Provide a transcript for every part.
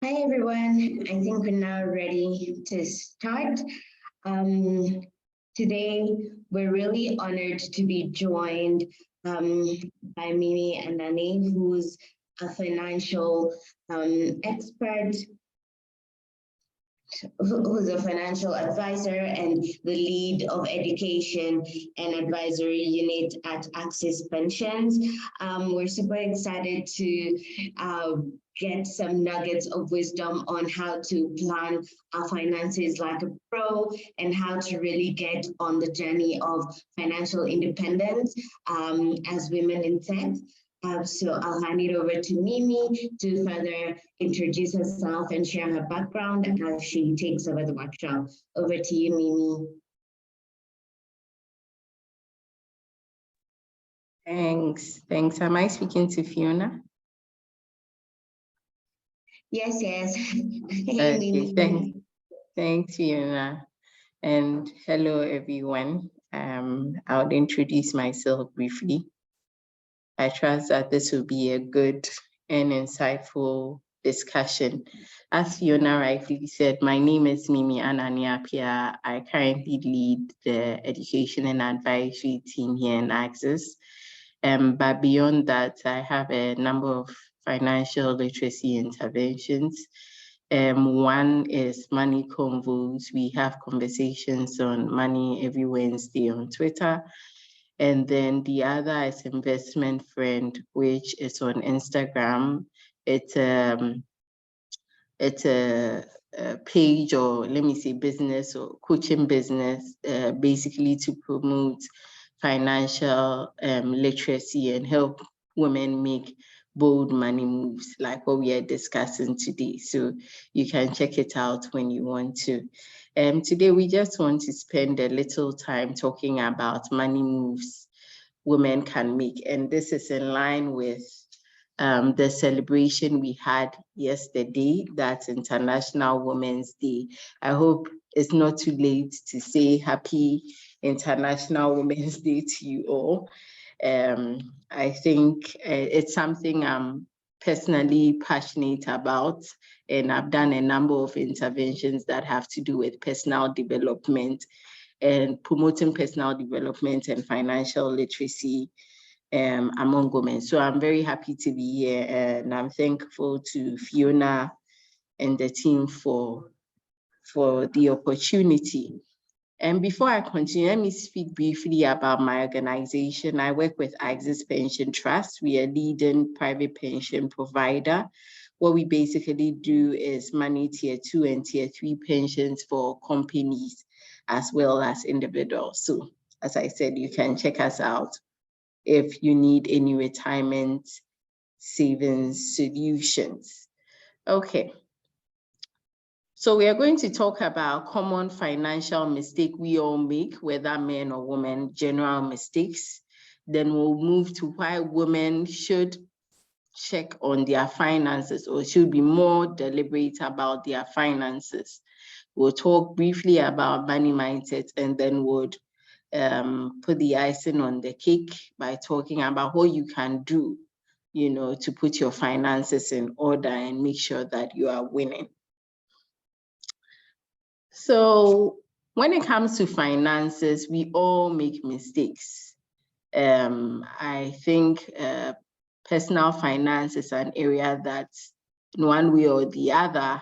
Hi everyone, I think we're now ready to start. Today, we're really honored to be joined by Mimi Anane, who's a financial expert, who's a financial advisor and the lead of education and advisory unit at Access Pensions. We're super excited to get some nuggets of wisdom on how to plan our finances like a pro and how to really get on the journey of financial independence as women in tech. So I'll hand it over to Mimi to further introduce herself and share her background as she takes over the workshop. Over to you, Mimi. Thanks. Am I speaking to Fiona? Yes. Hey, okay, thanks, Fiona. And hello, everyone. I would introduce myself briefly. I trust that this will be a good and insightful discussion. As Fiona rightly said, my name is Mimi Anane-Appiah. I currently lead the education and advisory team here in Access. But beyond that, I have a number of financial literacy interventions. One is money convos. We have conversations on money every Wednesday on Twitter. And then the other is Investment Friend, which is on Instagram. It's a page, or let me say business or coaching business, basically to promote financial literacy and help women make bold money moves like what we are discussing today. So you can check it out when you want to. Today we just want to spend a little time talking about money moves women can make. And this is in line with the celebration we had yesterday, that's International Women's Day. I hope it's not too late to say happy International Women's Day to you all. I think it's something I'm personally passionate about, and I've done a number of interventions that have to do with personal development and promoting personal development and financial literacy among women. So I'm very happy to be here, and I'm thankful to Fiona and the team for the opportunity. And before I continue, let me speak briefly about my organization. I work with Access Pension Trust. We are a leading private pension provider. What we basically do is money tier 2 and tier 3 pensions for companies as well as individuals. So as I said, you can check us out if you need any retirement savings solutions. Okay. So we are going to talk about common financial mistake we all make, whether men or women, general mistakes. Then we'll move to why women should check on their finances or should be more deliberate about their finances. We'll talk briefly about money mindset, and then we'll put the icing on the cake by talking about what you can do, to put your finances in order and make sure that you are winning. So when it comes to finances, we all make mistakes. I think personal finance is an area that in one way or the other,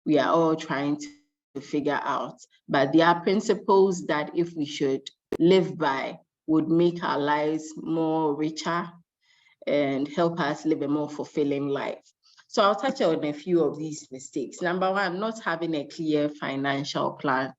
we are all trying to figure out. But there are principles that if we should live by, would make our lives more richer and help us live a more fulfilling life. So I'll touch on a few of these mistakes. Number one, not having a clear financial plan.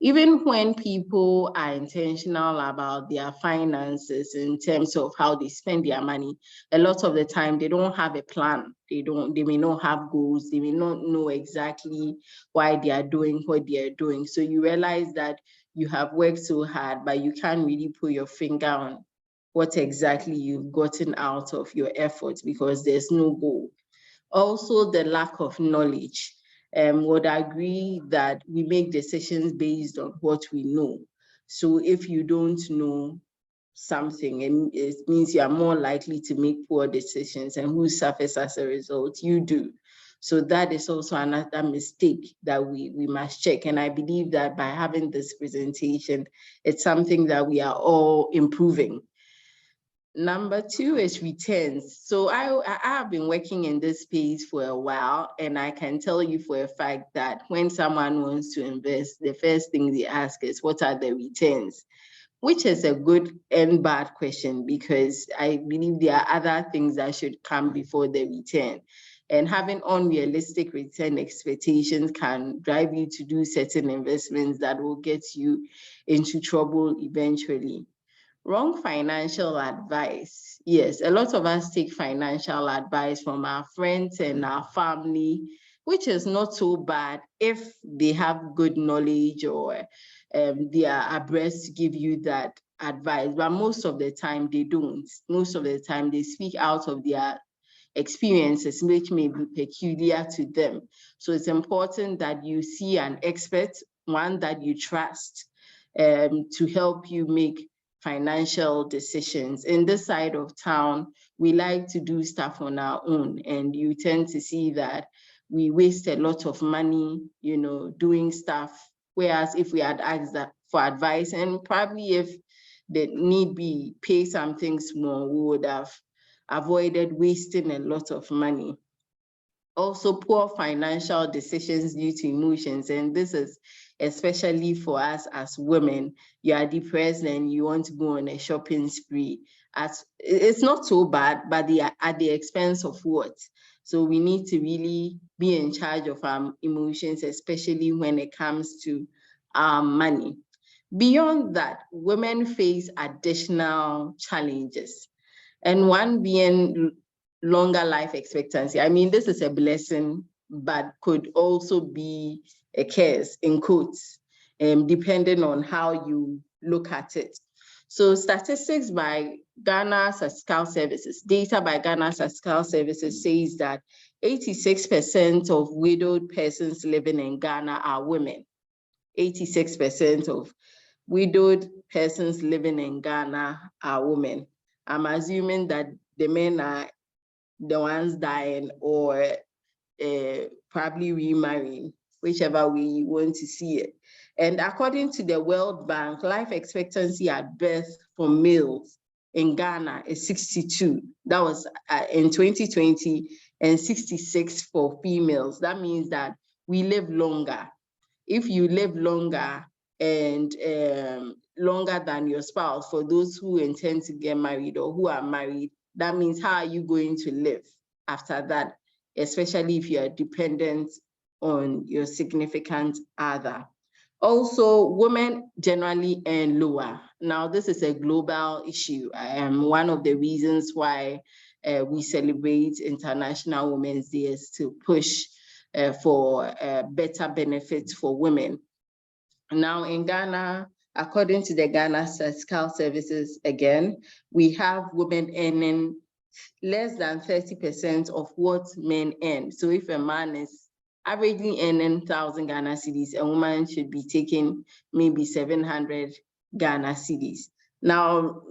Even when people are intentional about their finances in terms of how they spend their money, a lot of the time they don't have a plan. They may not have goals. They may not know exactly why they are doing what they are doing. So you realize that you have worked so hard, but you can't really put your finger on what exactly you've gotten out of your efforts because there's no goal. Also, the lack of knowledge. Would agree that we make decisions based on what we know. So if you don't know something, it means you are more likely to make poor decisions, and who suffers as a result? You do. So that is also another mistake that we must check. And I believe that by having this presentation, it's something that we are all improving. Number 2 is returns. So I have been working in this space for a while, and I can tell you for a fact that when someone wants to invest, the first thing they ask is, what are the returns? Which is a good and bad question, because I believe there are other things that should come before the return. And having unrealistic return expectations can drive you to do certain investments that will get you into trouble eventually. Wrong financial advice. Yes, a lot of us take financial advice from our friends and our family, which is not so bad if they have good knowledge or they are abreast to give you that advice. But most of the time they don't. Most of the time they speak out of their experiences, which may be peculiar to them. So it's important that you see an expert, one that you trust, to help you make financial decisions. In this side of town, we like to do stuff on our own, and you tend to see that we waste a lot of money, doing stuff. Whereas if we had asked that for advice, and probably if the need be pay some things more, we would have avoided wasting a lot of money. Also, poor financial decisions due to emotions. And this is especially for us as women. You are depressed and you want to go on a shopping spree. It's not so bad, but they are at the expense of what? So we need to really be in charge of our emotions, especially when it comes to money. Beyond that, women face additional challenges, and one being longer life expectancy. I mean, this is a blessing, but could also be a curse, in quotes, depending on how you look at it. So statistics by Ghana Statistical Services, data by Ghana Statistical Services says that 86% of widowed persons living in Ghana are women. 86% of widowed persons living in Ghana are women. I'm assuming that the men are the ones dying or probably remarrying, whichever way you want to see it. And according to the World Bank, life expectancy at birth for males in Ghana is 62. That was in 2020, and 66 for females. That means that we live longer. If you live longer and longer than your spouse, for those who intend to get married or who are married, that means how are you going to live after that, especially if you are dependent on your significant other. Also, women generally earn lower. Now, this is a global issue. One of the reasons why we celebrate International Women's Day is to push for better benefits for women. Now in Ghana, according to the Ghana Statistical Services, again, we have women earning less than 30% of what men earn. So if a man is averagely earning 1,000 Ghana cedis, a woman should be taking maybe 700 Ghana cedis. Now,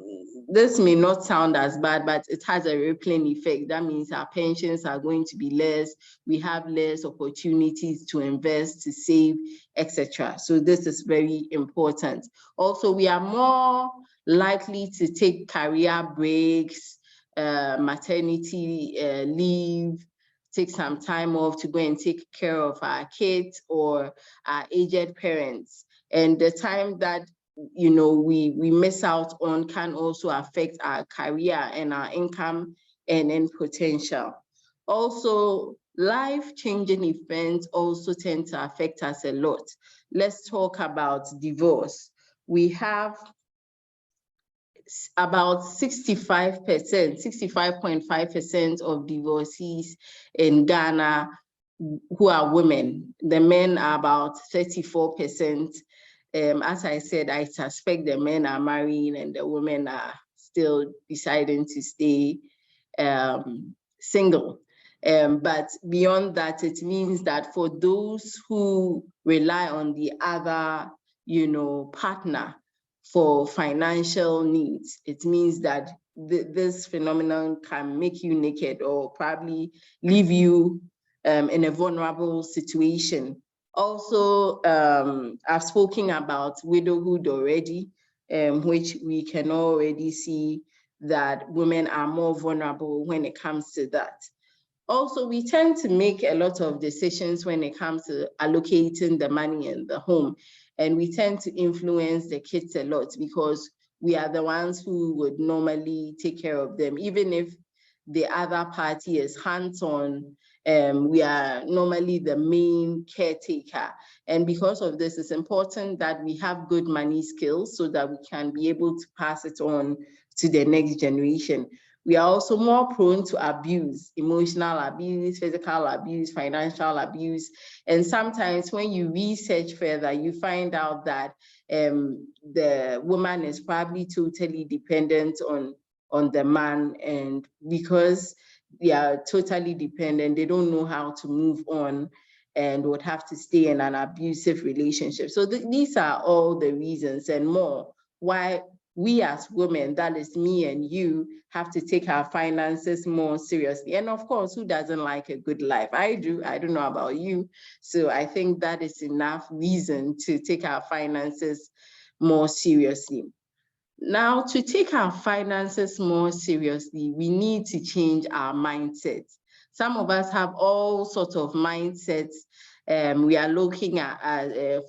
this may not sound as bad, but it has a rippling effect. That means our pensions are going to be less, we have less opportunities to invest, to save, etc. So this is very important. Also, we are more likely to take career breaks, maternity leave, take some time off to go and take care of our kids or our aged parents. And the time that we miss out on can also affect our career and our income earning potential. Also, life-changing events also tend to affect us a lot. Let's talk about divorce. We have about 65%, 65.5% of divorcees in Ghana who are women. The men are about 34%. As I said, I suspect the men are marrying and the women are still deciding to stay single. But beyond that, it means that for those who rely on the other, partner for financial needs, it means that this phenomenon can make you naked or probably leave you in a vulnerable situation. Also, I've spoken about widowhood already, which we can already see that women are more vulnerable when it comes to that. Also, we tend to make a lot of decisions when it comes to allocating the money in the home, and we tend to influence the kids a lot because we are the ones who would normally take care of them. Even if the other party is hands-on, we are normally the main caretaker. And because of this, it's important that we have good money skills so that we can be able to pass it on to the next generation. We are also more prone to abuse, emotional abuse, physical abuse, financial abuse. And sometimes when you research further, you find out that the woman is probably totally dependent on the man, and because they are totally dependent, they don't know how to move on and would have to stay in an abusive relationship. So these are all the reasons and more why we as women, that is me and you, have to take our finances more seriously. And of course, who doesn't like a good life? I do. I don't know about you. So I think that is enough reason to take our finances more seriously. Now, to take our finances more seriously, we need to change our mindset. Some of us have all sorts of mindsets. We are looking at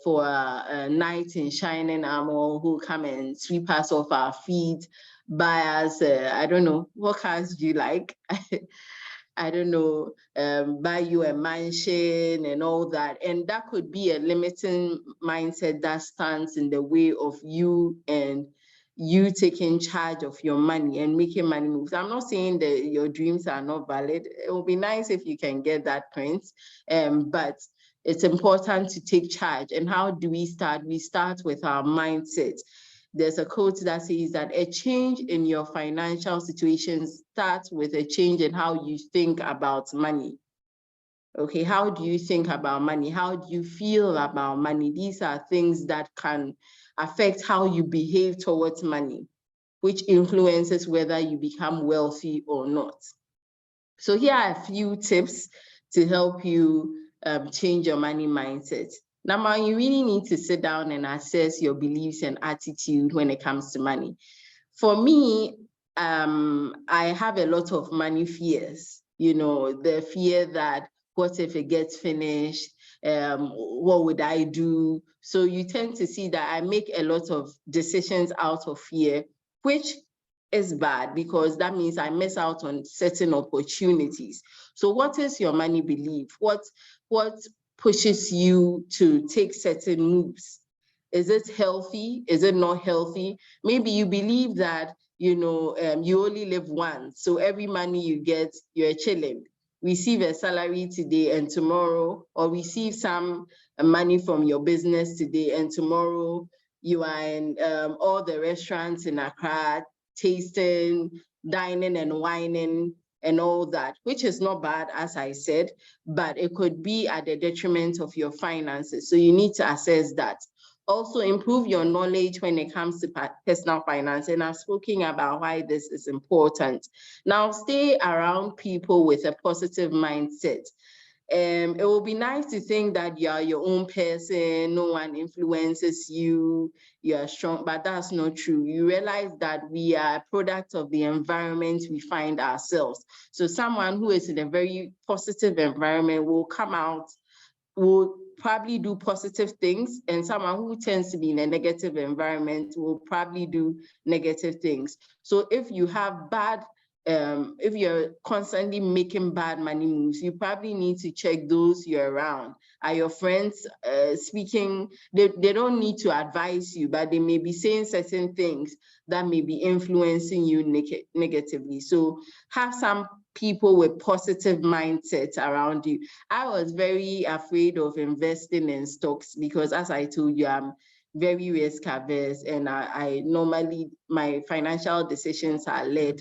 for a knight in shining armor who come and sweep us off our feet, buy us, I don't know, what cars do you like? I don't know, buy you a mansion and all that. And that could be a limiting mindset that stands in the way of you and you taking charge of your money and making money moves. I'm not saying that your dreams are not valid. It would be nice if you can get that, Prince, but it's important to take charge. And how do we start? We start with our mindset. There's a quote that says that a change in your financial situation starts with a change in how you think about money. Okay, how do you think about money? How do you feel about money? These are things that can affect how you behave towards money, which influences whether you become wealthy or not. So here are a few tips to help you change your money mindset. Number one, you really need to sit down and assess your beliefs and attitude when it comes to money. For me, I have a lot of money fears. You know, the fear that what if it gets finished? What would I do? So you tend to see that I make a lot of decisions out of fear, which is bad because that means I miss out on certain opportunities. So what is your money belief? What pushes you to take certain moves? Is it healthy? Is it not healthy? Maybe you believe that, you know, you only live once. So every money you get, you're chilling. Receive a salary today and tomorrow, or receive some money from your business today and tomorrow you are in all the restaurants in Accra, tasting, dining and wining and all that, which is not bad, as I said, but it could be at the detriment of your finances. So you need to assess that. Also, improve your knowledge when it comes to personal finance. And I've spoken about why this is important. Now, stay around people with a positive mindset. It will be nice to think that you are your own person, no one influences you, you are strong, but that's not true. You realize that we are a product of the environment we find ourselves. So someone who is in a very positive environment will come out, will probably do positive things, and someone who tends to be in a negative environment will probably do negative things. So if you have bad, if you're constantly making bad money moves, you probably need to check those you're around. Are your friends speaking? They don't need to advise you, but they may be saying certain things that may be influencing you negatively. So have some people with positive mindsets around you. I was very afraid of investing in stocks because, as I told you, I'm very risk averse, and I normally, my financial decisions are led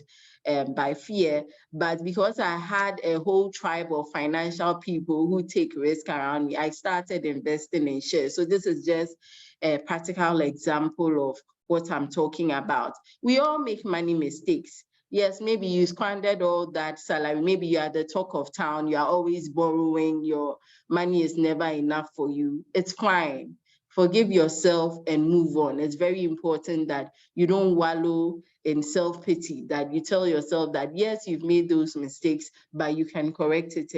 by fear. But because I had a whole tribe of financial people who take risk around me, I started investing in shares. So this is just a practical example of what I'm talking about. We all make money mistakes. Yes, maybe you squandered all that salary. Maybe you are the talk of town. You are always borrowing. Your money is never enough for you. It's fine. Forgive yourself and move on. It's very important that you don't wallow in self-pity, that you tell yourself that, yes, you've made those mistakes, but you can correct it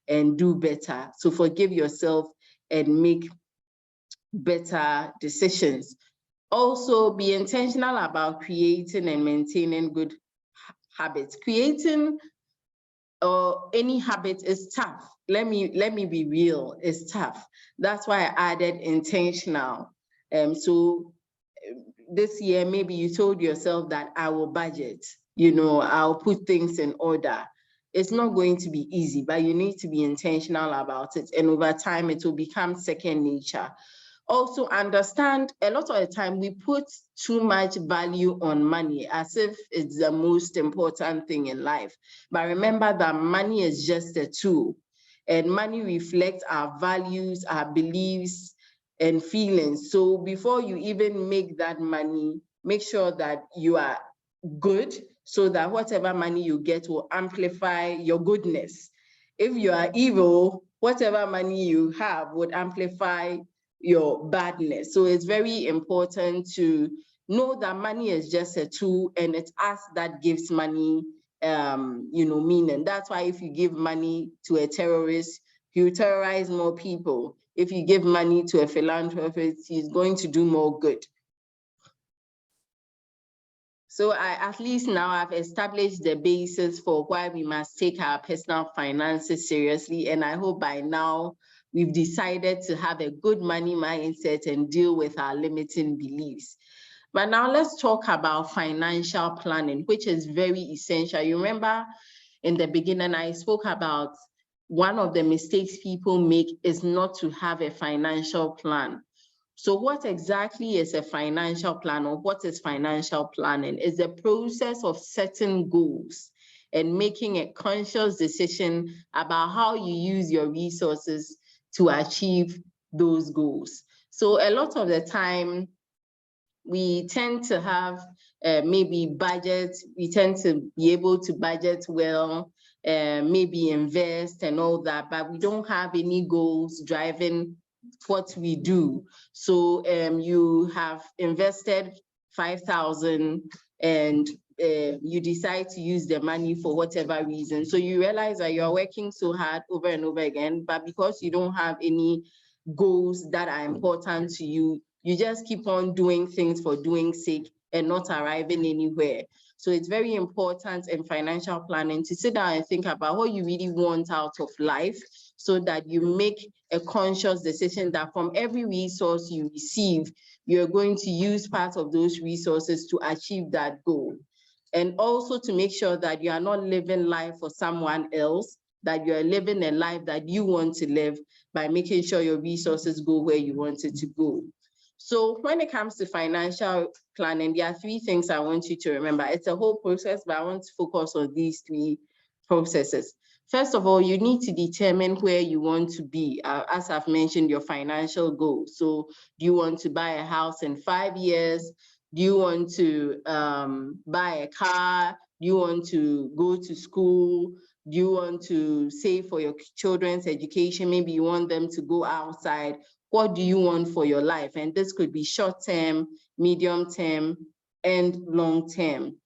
and do better. So forgive yourself and make better decisions. Also, be intentional about creating and maintaining good habits. Creating any habit is tough. Let me be real, it's tough. That's why I added intentional. So this year, maybe you told yourself that I will budget, I'll put things in order. It's not going to be easy, but you need to be intentional about it. And over time, it will become second nature. Also understand, a lot of the time we put too much value on money as if it's the most important thing in life. But remember that money is just a tool, and money reflects our values, our beliefs, and feelings. So before you even make that money, make sure that you are good, so that whatever money you get will amplify your goodness. If you are evil, whatever money you have would amplify your badness. So it's very important to know that money is just a tool, and it's us that gives money meaning. That's why if you give money to a terrorist, he'll terrorize more people. If you give money to a philanthropist, he's going to do more good. So at least now I've established the basis for why we must take our personal finances seriously. And I hope by now we've decided to have a good money mindset and deal with our limiting beliefs. But now let's talk about financial planning, which is very essential. You remember in the beginning, I spoke about one of the mistakes people make is not to have a financial plan. So what exactly is a financial plan, or what is financial planning? It's the process of setting goals and making a conscious decision about how you use your resources to achieve those goals. So a lot of the time, we tend to have maybe budget, we tend to be able to budget well, maybe invest and all that, but we don't have any goals driving what we do. So you have invested 5,000 and you decide to use the money for whatever reason. So you realize that you're working so hard over and over again, but because you don't have any goals that are important to you, you just keep on doing things for doing sake and not arriving anywhere. So it's very important in financial planning to sit down and think about what you really want out of life, so that you make a conscious decision that from every resource you receive, you're going to use part of those resources to achieve that goal. And also to make sure that you are not living life for someone else, that you are living a life that you want to live by making sure your resources go where you want it to go. So when it comes to financial planning, there are three things I want you to remember. It's a whole process, but I want to focus on these three processes. First of all, you need to determine where you want to be. As I've mentioned, your financial goals. So do you want to buy a house in 5 years? Do you want to buy a car? Do you want to go to school? Do you want to save for your children's education? Maybe you want them to go outside. What do you want for your life? And this could be short-term, medium-term, and long-term.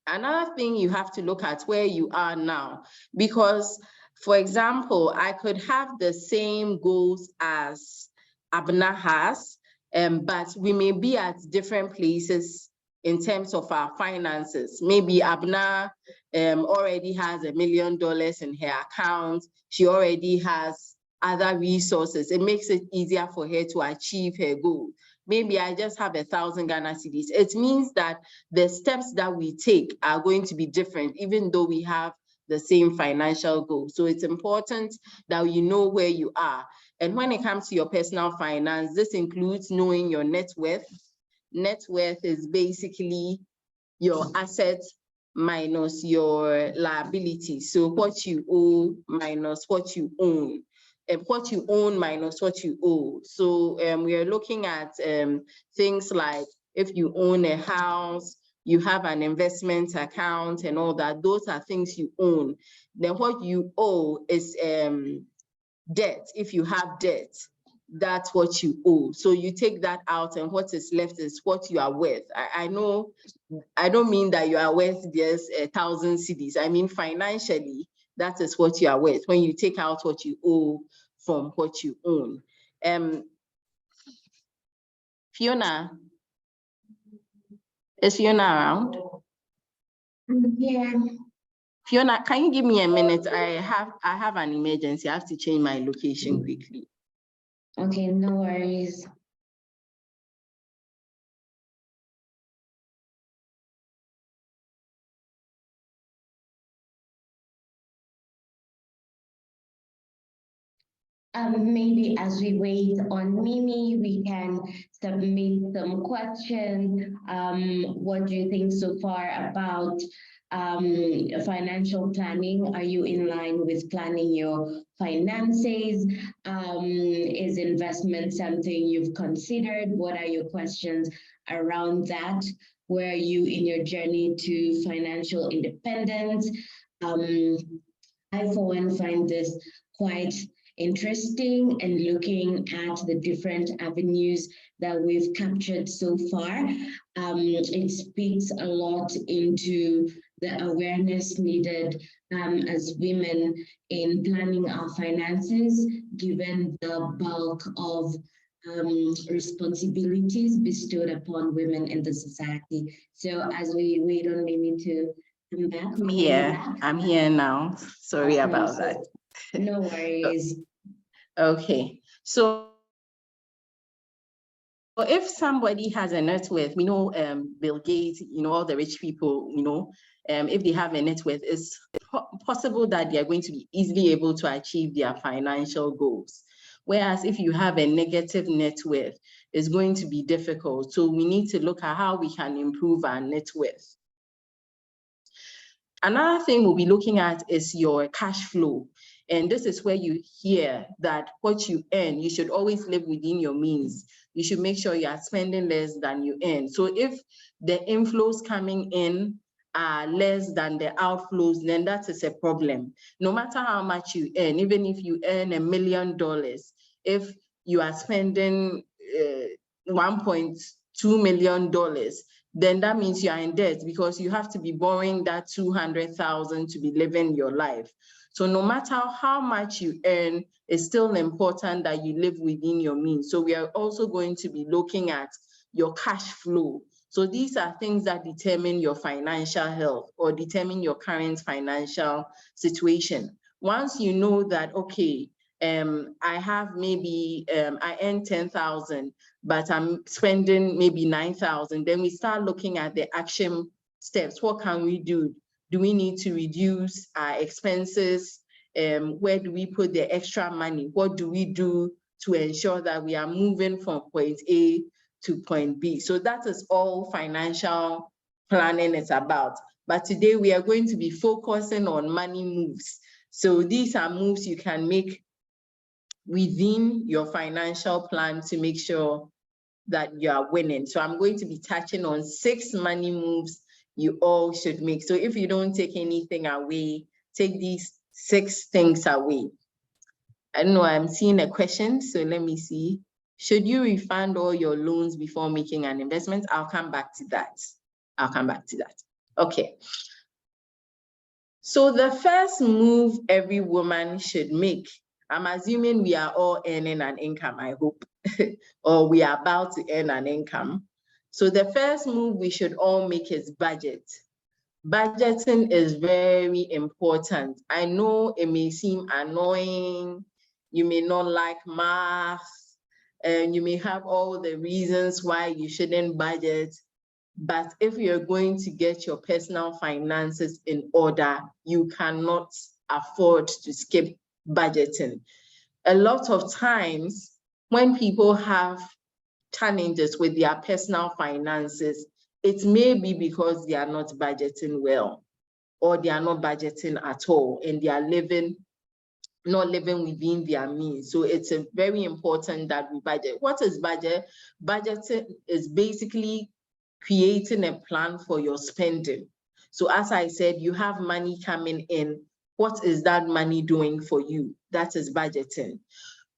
Another thing you have to look at where you are now, because, for example, I could have the same goals as Abna has, but we may be at different places in terms of our finances. Maybe Abna already has $1 million in her account. She already has other resources. It makes it easier for her to achieve her goal. Maybe I just have 1,000 Ghana cedis. It means that the steps that we take are going to be different, even though we have the same financial goal. So it's important that you know where you are. And when it comes to your personal finance, this includes knowing your net worth. Net worth is basically your assets minus your liability. So what you owe minus what you own. What you own minus what you owe. So we are looking at things like if you own a house, you have an investment account and all that, those are things you own. Then what you owe is debt. If you have debt, that's what you owe. So you take that out, and what is left is what you are worth. I know, I don't mean that you are worth just 1,000 cedis. I mean financially, that is what you are worth when you take out what you owe from what you own. Fiona, is Fiona around? Yeah. Fiona, can you give me a minute? I have an emergency. I have to change my location quickly. Okay, no worries. Maybe as we wait on Mimi, we can submit some questions. What do you think so far about financial planning? Are you in line with planning your finances? Is investment something you've considered? What are your questions around that? Where are you in your journey to financial independence? I, for one, find this quite interesting, and looking at the different avenues that we've captured so far, it speaks a lot into the awareness needed as women in planning our finances, given the bulk of responsibilities bestowed upon women in the society. So as we wait on Mimi to come back, I'm here now. Sorry about that. No worries. Okay, so if somebody has a net worth, we know Bill Gates, all the rich people, if they have a net worth, it's possible that they are going to be easily able to achieve their financial goals. Whereas if you have a negative net worth, it's going to be difficult. So we need to look at how we can improve our net worth. Another thing we'll be looking at is your cash flow. And this is where you hear that what you earn, you should always live within your means. You should make sure you are spending less than you earn. So if the inflows coming in are less than the outflows, then that is a problem. No matter how much you earn, even if you earn $1 million, if you are spending $1.2 million, then that means you are in debt, because you have to be borrowing that 200,000 to be living your life. So no matter how much you earn, it's still important that you live within your means. So we are also going to be looking at your cash flow. So these are things that determine your financial health or determine your current financial situation. Once you know that, okay, I have maybe, I earn 10,000, but I'm spending maybe 9,000, then we start looking at the action steps. What can we do? Do we need to reduce our expenses? Where do we put the extra money? What do we do to ensure that we are moving from point A to point B? So that is all financial planning is about. But today we are going to be focusing on money moves. So these are moves you can make within your financial plan to make sure that you are winning. So I'm going to be touching on 6 money moves you all should make. So if you don't take anything away, take these 6 things away. I don't know, I'm seeing a question, so let me see. Should you refund all your loans before making an investment? I'll come back to that. Okay. So the first move every woman should make, I'm assuming we are all earning an income, I hope, or we are about to earn an income. So the first move we should all make is budget. Budgeting is very important. I know it may seem annoying, you may not like math, and you may have all the reasons why you shouldn't budget. But if you're going to get your personal finances in order, you cannot afford to skip budgeting. A lot of times when people have challenges with their personal finances, it may be because they are not budgeting well, or they are not budgeting at all, and they are not living within their means. So it's very important that we budget. What is budget? Budgeting is basically creating a plan for your spending. So as I said, you have money coming in. What is that money doing for you? That is budgeting.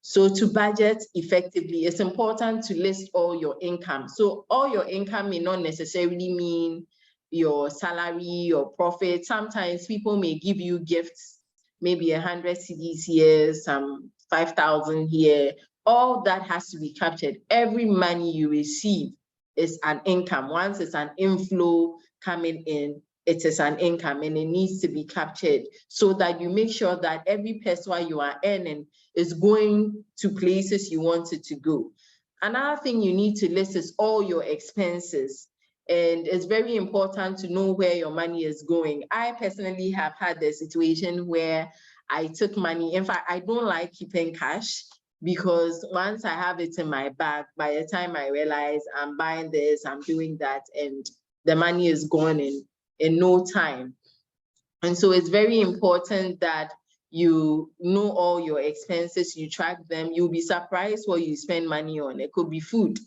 So to budget effectively, it's important to list all your income. So all your income may not necessarily mean your salary, your profit. Sometimes people may give you gifts, maybe 100 cedis here, some 5,000 here. All that has to be captured. Every money you receive is an income. Once it's an inflow coming in, it is an income, and it needs to be captured so that you make sure that every peso you are earning is going to places you want it to go. Another thing you need to list is all your expenses. And it's very important to know where your money is going. I personally have had the situation where I took money. In fact, I don't like keeping cash, because once I have it in my bag, by the time I realize I'm buying this, I'm doing that, and the money is gone in no time. And so it's very important that you know all your expenses, you track them. You'll be surprised what you spend money on. It could be food.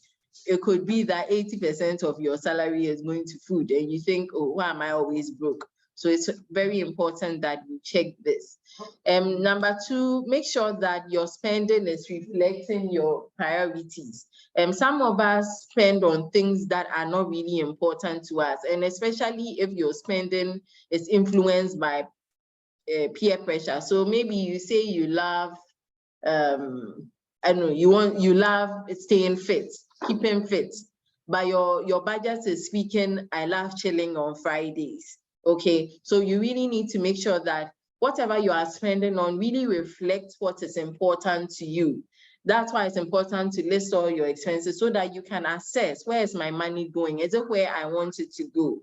It could be that 80% of your salary is going to food, and you think, oh, why am I always broke? So it's very important that you check this. Number two, make sure that your spending is reflecting your priorities. Some of us spend on things that are not really important to us, and especially if your spending is influenced by peer pressure. So maybe you say you love, I don't know, you love staying fit, keeping fit, but your budget is speaking, I love chilling on Fridays. Okay, so you really need to make sure that whatever you are spending on really reflects what is important to you. That's why it's important to list all your expenses so that you can assess, where is my money going? Is it where I want it to go?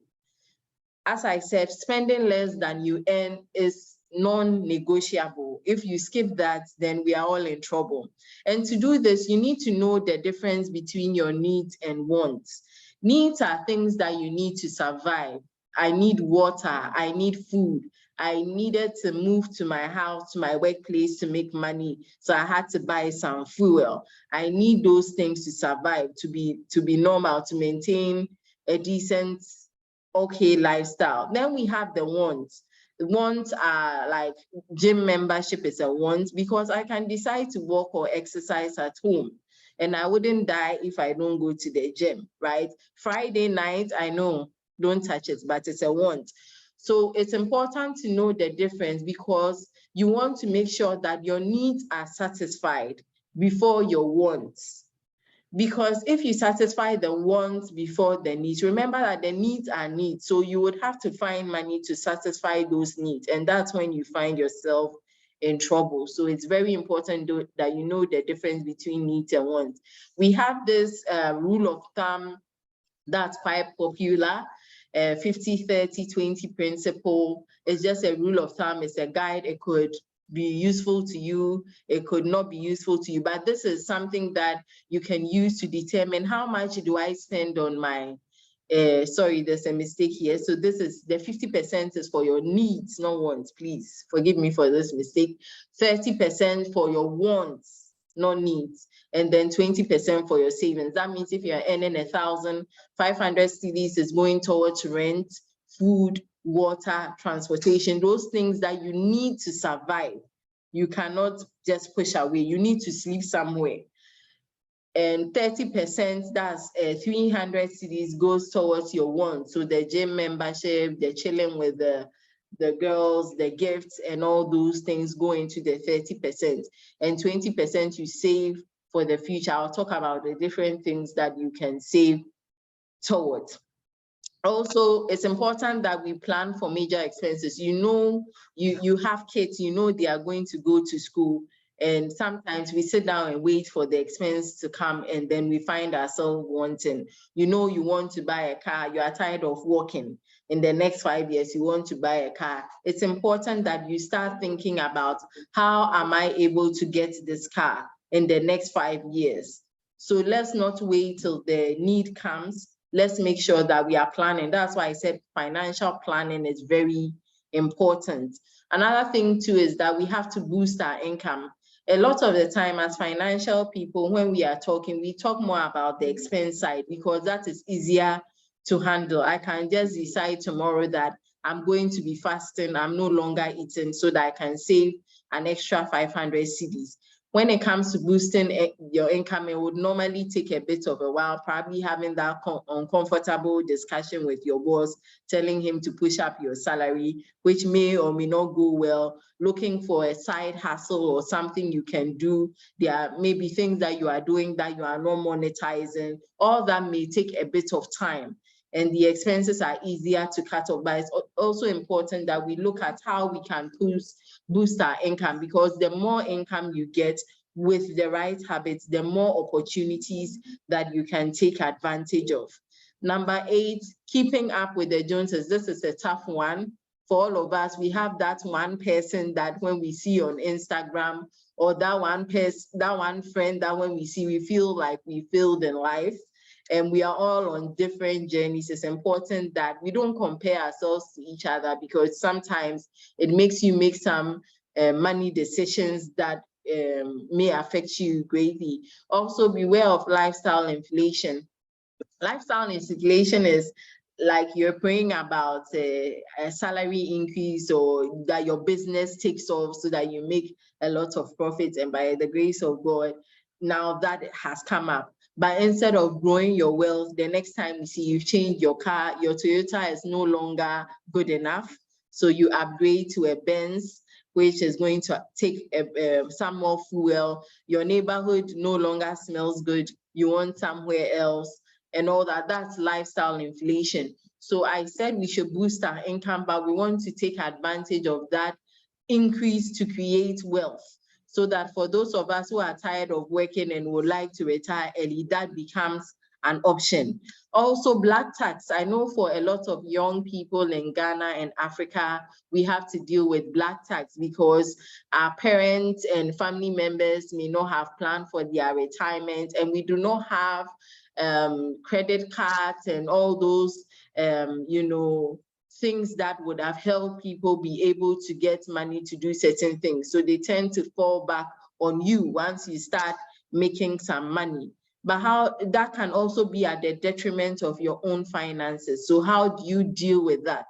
As I said, spending less than you earn is non-negotiable. If you skip that, then we are all in trouble. And to do this, you need to know the difference between your needs and wants. Needs are things that you need to survive. I need water, I need food. I needed to move to my house, to my workplace to make money, so I had to buy some fuel. I need those things to survive, to be normal, to maintain a decent, okay lifestyle. Then we have the wants. The wants are like gym membership is a want, because I can decide to walk or exercise at home, and I wouldn't die if I don't go to the gym, right? Friday night, I know, don't touch it, but it's a want. So it's important to know the difference, because you want to make sure that your needs are satisfied before your wants. Because if you satisfy the wants before the needs, remember that the needs are needs. So you would have to find money to satisfy those needs. And that's when you find yourself in trouble. So it's very important that you know the difference between needs and wants. We have this rule of thumb that's quite popular, 50-30-20 principle. It's just a rule of thumb. It's a guide. It could be useful to you, it could not be useful to you, but this is something that you can use to determine how much do I spend on my, sorry, there's a mistake here. So this is the 50% is for your needs, not wants. Please forgive me for this mistake. 30% for your wants, not needs, and then 20% for your savings. That means if you're earning 1,500 cedis is going towards rent, food, water, transportation, those things that you need to survive. You cannot just push away. You need to sleep somewhere. And 30%, that's 300 cedis, goes towards your wants. So the gym membership, the chilling with the girls, the gifts, and all those things go into the 30%. And 20% you save for the future. I'll talk about the different things that you can save towards. Also, it's important that we plan for major expenses. You know, you have kids, you know they are going to go to school, and sometimes we sit down and wait for the expense to come, and then we find ourselves wanting. You know, you want to buy a car, you are tired of walking. In the next 5 years, you want to buy a car. It's important that you start thinking about, how am I able to get this car in the next 5 years? So let's not wait till the need comes. Let's make sure that we are planning. That's why I said financial planning is very important. Another thing too is that we have to boost our income. A lot of the time as financial people, when we are talking, we talk more about the expense side, because that is easier to handle. I can just decide tomorrow that I'm going to be fasting, I'm no longer eating, so that I can save an extra 500 cedis. When it comes to boosting your income, it would normally take a bit of a while, probably having that uncomfortable discussion with your boss, telling him to push up your salary, which may or may not go well, looking for a side hustle or something you can do. There are maybe things that you are doing that you are not monetizing. All that may take a bit of time, and the expenses are easier to cut off. But it's also important that we look at how we can boost our income, because the more income you get with the right habits, the more opportunities that you can take advantage of. Number 8, keeping up with the Joneses. This is a tough one for all of us. We have that one person that when we see on Instagram, or that one person, that one friend that when we see, we feel like we failed in life. And we are all on different journeys. It's important that we don't compare ourselves to each other, because sometimes it makes you make some money decisions that may affect you greatly. Also, beware of lifestyle inflation. Lifestyle inflation is like you're praying about a salary increase, or that your business takes off so that you make a lot of profits, and by the grace of God, now that has come up. But instead of growing your wealth, the next time you see you've changed your car, your Toyota is no longer good enough, so you upgrade to a Benz, which is going to take some more fuel. Your neighborhood no longer smells good, you want somewhere else, and all that. That's lifestyle inflation. So I said we should boost our income, but we want to take advantage of that increase to create wealth, so that for those of us who are tired of working and would like to retire early, that becomes an option. Also, black tax. I know for a lot of young people in Ghana and Africa, we have to deal with black tax because our parents and family members may not have planned for their retirement, and we do not have credit cards and all those, things that would have helped people be able to get money to do certain things. So they tend to fall back on you once you start making some money. But how that can also be at the detriment of your own finances. So how do you deal with that?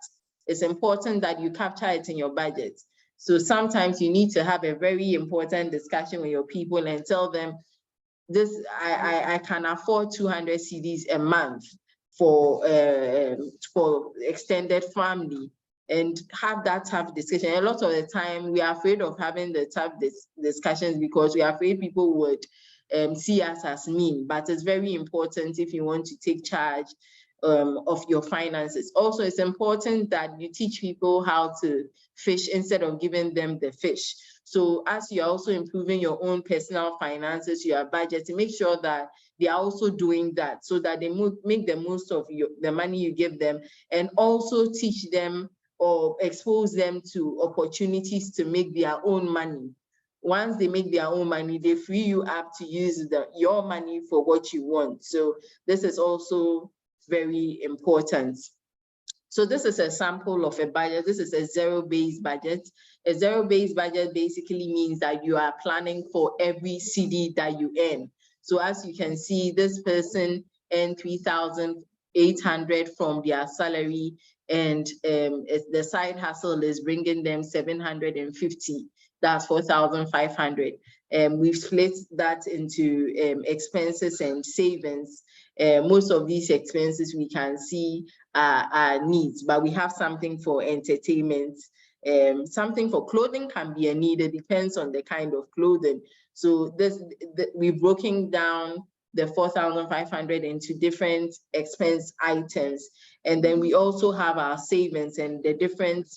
It's important that you capture it in your budget. So sometimes you need to have a very important discussion with your people and tell them, this, I can afford 200 cedis a month for extended family, and have that tough discussion. A lot of the time we are afraid of having the tough discussions because we are afraid people would see us as mean, but it's very important if you want to take charge of your finances. Also, it's important that you teach people how to fish instead of giving them the fish. So as you're also improving your own personal finances, your budget, to make sure that they are also doing that, so that they make the most of the money you give them, and also teach them or expose them to opportunities to make their own money. Once they make their own money, they free you up to use your money for what you want. So this is also very important. So this is a sample of a budget. This is a zero-based budget. A zero-based budget basically means that you are planning for every cedi that you earn. So as you can see, this person earned 3,800 from their salary, and the side hustle is bringing them 750. That's 4,500. We've split that into expenses and savings. Most of these expenses we can see are needs, but we have something for entertainment. Something for clothing can be a need. It depends on the kind of clothing. So we've broken down the 4,500 into different expense items. And then we also have our savings and the different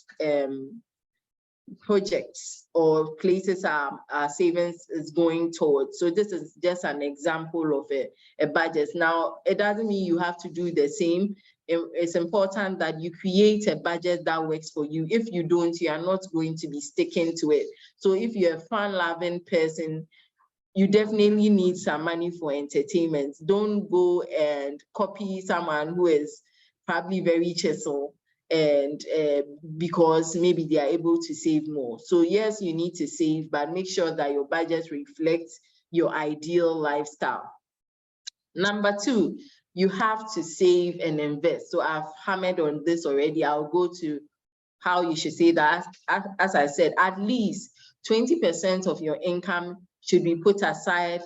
projects or places our savings is going towards. So this is just an example of a budget. Now, it doesn't mean you have to do the same. It's important that you create a budget that works for you. If you don't, you are not going to be sticking to it. So if you're a fun-loving person, you definitely need some money for entertainment. Don't go and copy someone who is probably very chisel, and because maybe they are able to save more. So yes, you need to save, but make sure that your budget reflects your ideal lifestyle. Number 2, you have to save and invest. So I've hammered on this already. I'll go to how you should say that. As I said, at least 20% of your income should be put aside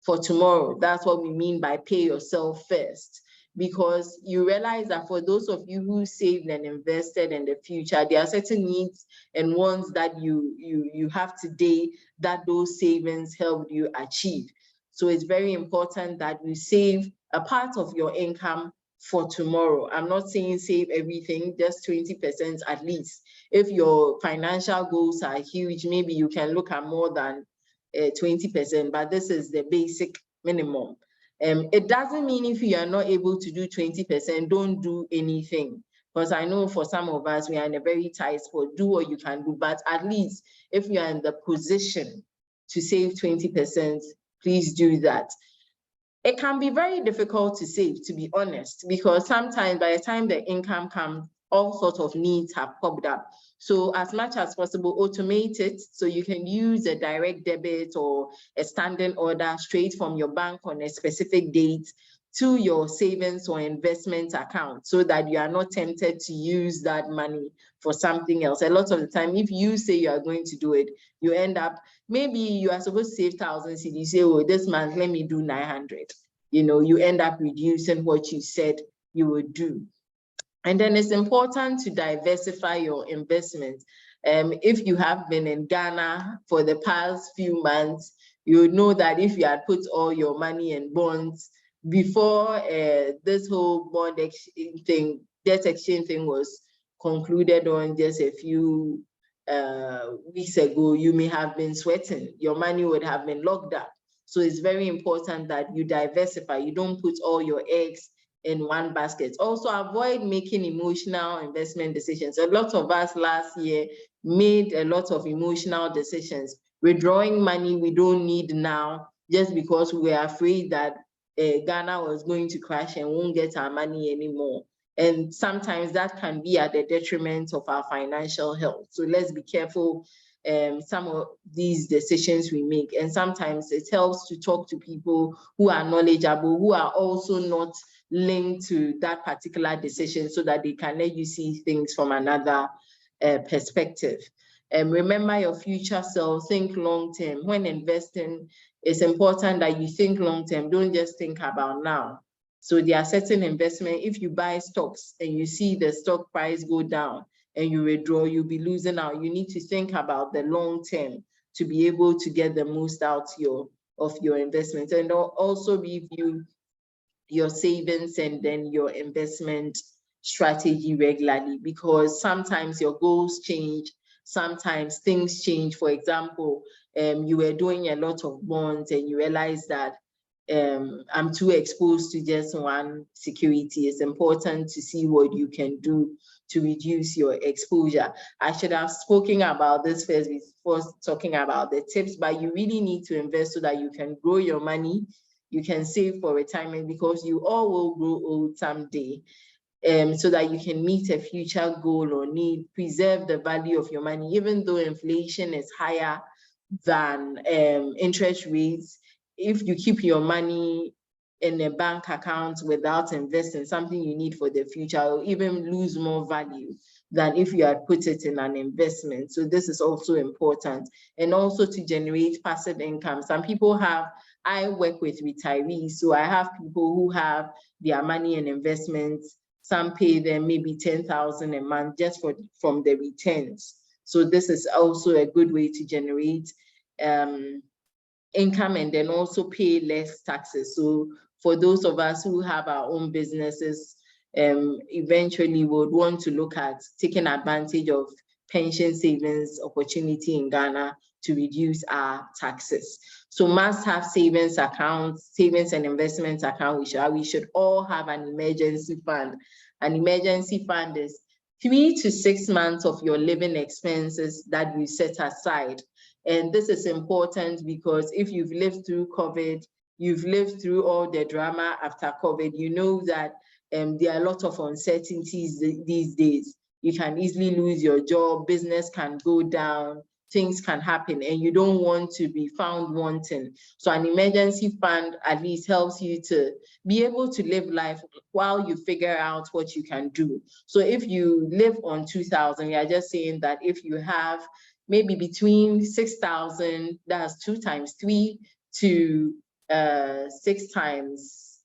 for tomorrow. That's what we mean by pay yourself first. Because you realize that for those of you who saved and invested in the future, there are certain needs and wants that you have today that those savings helped you achieve. So it's very important that you save a part of your income for tomorrow. I'm not saying save everything, just 20% at least. If your financial goals are huge, maybe you can look at more than 20%, but this is the basic minimum. It doesn't mean if you are not able to do 20%, don't do anything. Because I know for some of us, we are in a very tight spot. Do what you can do, but at least if you are in the position to save 20%, please do that. It can be very difficult to save, to be honest, because sometimes by the time the income comes, all sorts of needs have popped up. So as much as possible, automate it so you can use a direct debit or a standing order straight from your bank on a specific date to your savings or investment account so that you are not tempted to use that money for something else. A lot of the time, if you say you are going to do it, you end up, maybe you are supposed to save 1,000 cedis, you say, oh, this month, let me do 900. You end up reducing what you said you would do. And then it's important to diversify your investments. If you have been in Ghana for the past few months, you would know that if you had put all your money in bonds before this whole bond exchange thing, debt exchange thing was concluded on just a few weeks ago, you may have been sweating. Your money would have been locked up. So it's very important that you diversify. You don't put all your eggs in one basket. Also, avoid making emotional investment decisions. A lot of us last year made a lot of emotional decisions, withdrawing money we don't need now just because we were afraid that Ghana was going to crash and won't get our money anymore. And sometimes that can be at the detriment of our financial health. So let's be careful some of these decisions we make. And sometimes it helps to talk to people who are knowledgeable, who are also not linked to that particular decision so that they can let you see things from another perspective. Remember your future self, think long term. When investing, it's important that you think long term, don't just think about now. So there are certain investments, if you buy stocks and you see the stock price go down and you withdraw, you'll be losing out. You need to think about the long term to be able to get the most out of your investments, and also review your savings and then your investment strategy regularly, because sometimes your goals change, sometimes things change. For example, you were doing a lot of bonds and you realize that I'm too exposed to just one security. It's important to see what you can do to reduce your exposure. I should have spoken about this first before talking about the tips, but you really need to invest so that you can grow your money. You can save for retirement, because you all will grow old someday, so that you can meet a future goal or need, preserve the value of your money. Even though inflation is higher than interest rates, if you keep your money in a bank account without investing, something you need for the future, will even lose more value than if you had put it in an investment. So this is also important. And also to generate passive income. Some people have, I work with retirees, so I have people who have their money in investments. Some pay them maybe 10,000 a month just from the returns. So this is also a good way to generate income and then also pay less taxes. So for those of us who have our own businesses, eventually would want to look at taking advantage of pension savings opportunity in Ghana to reduce our taxes. So must have savings accounts, savings and investment account. We should all have an emergency fund. An emergency fund is 3 to 6 months of your living expenses that you set aside. And this is important because if you've lived through COVID, you've lived through all the drama after COVID, you know that there are a lot of uncertainties these days. You can easily lose your job, business can go down, things can happen and you don't want to be found wanting. So an emergency fund at least helps you to be able to live life while you figure out what you can do. So if you live on 2,000, we are just saying that if you have maybe between 6,000, that's 2 times 3 to 6 times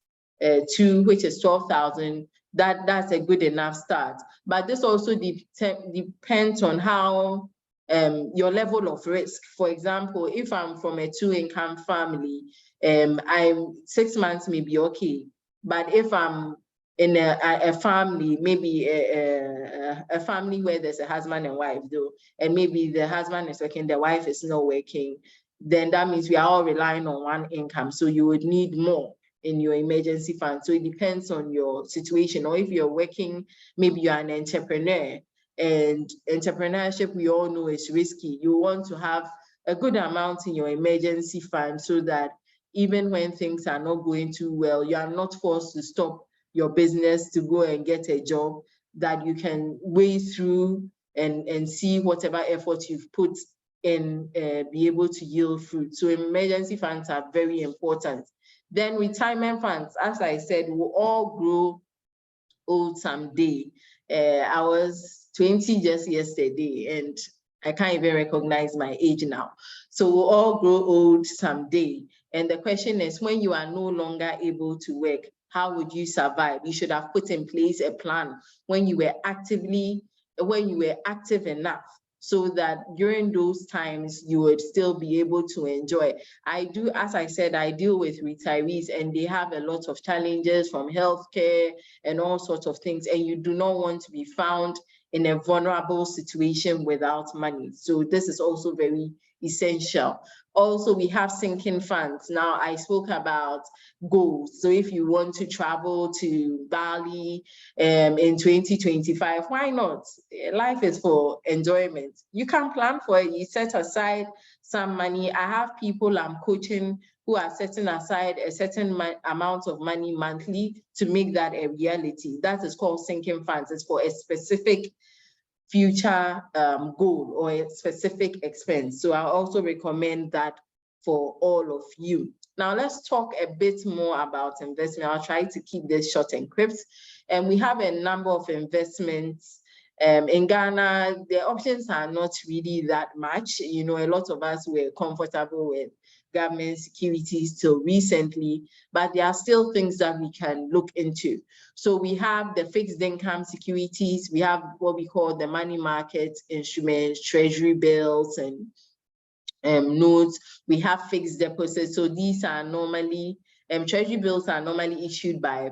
2, which is 12,000. That's a good enough start. But this also depends on how your level of risk. For example, if I'm from a 2-income family, 6 months may be okay. But if I'm in a family, maybe a family where there's a husband and wife though, and maybe the husband is working, the wife is not working, then that means we are all relying on one income. So you would need more in your emergency fund. So it depends on your situation. Or if you're working, maybe you're an entrepreneur, and entrepreneurship, we all know, is risky. You want to have a good amount in your emergency fund so that even when things are not going too well, you are not forced to stop your business to go and get a job, that you can weigh through and see whatever effort you've put in be able to yield fruit. So emergency funds are very important. Then retirement funds, as I said, will all grow old someday. I was 20 just yesterday and I can't even recognize my age now. So we'll all grow old someday. And the question is, when you are no longer able to work, how would you survive? You should have put in place a plan when you were active enough, so that during those times you would still be able to enjoy. As I said, I deal with retirees and they have a lot of challenges from healthcare and all sorts of things, and you do not want to be found in a vulnerable situation without money. So this is also very essential. Also, we have sinking funds. Now, I spoke about goals. So if you want to travel to Bali in 2025, why not? Life is for enjoyment. You can plan for it. You set aside some money. I have people I'm coaching who are setting aside a certain amount of money monthly to make that a reality. That is called sinking funds. It's for a specific future goal or a specific expense. So I also recommend that for all of you. Now let's talk a bit more about investment. I'll try to keep this short and crisp. And we have a number of investments. In Ghana, the options are not really that much. You know, a lot of us were comfortable with government securities till recently, but there are still things that we can look into. So we have the fixed income securities, we have what we call the money market instruments, treasury bills and notes, we have fixed deposits. So these are normally, treasury bills are normally issued by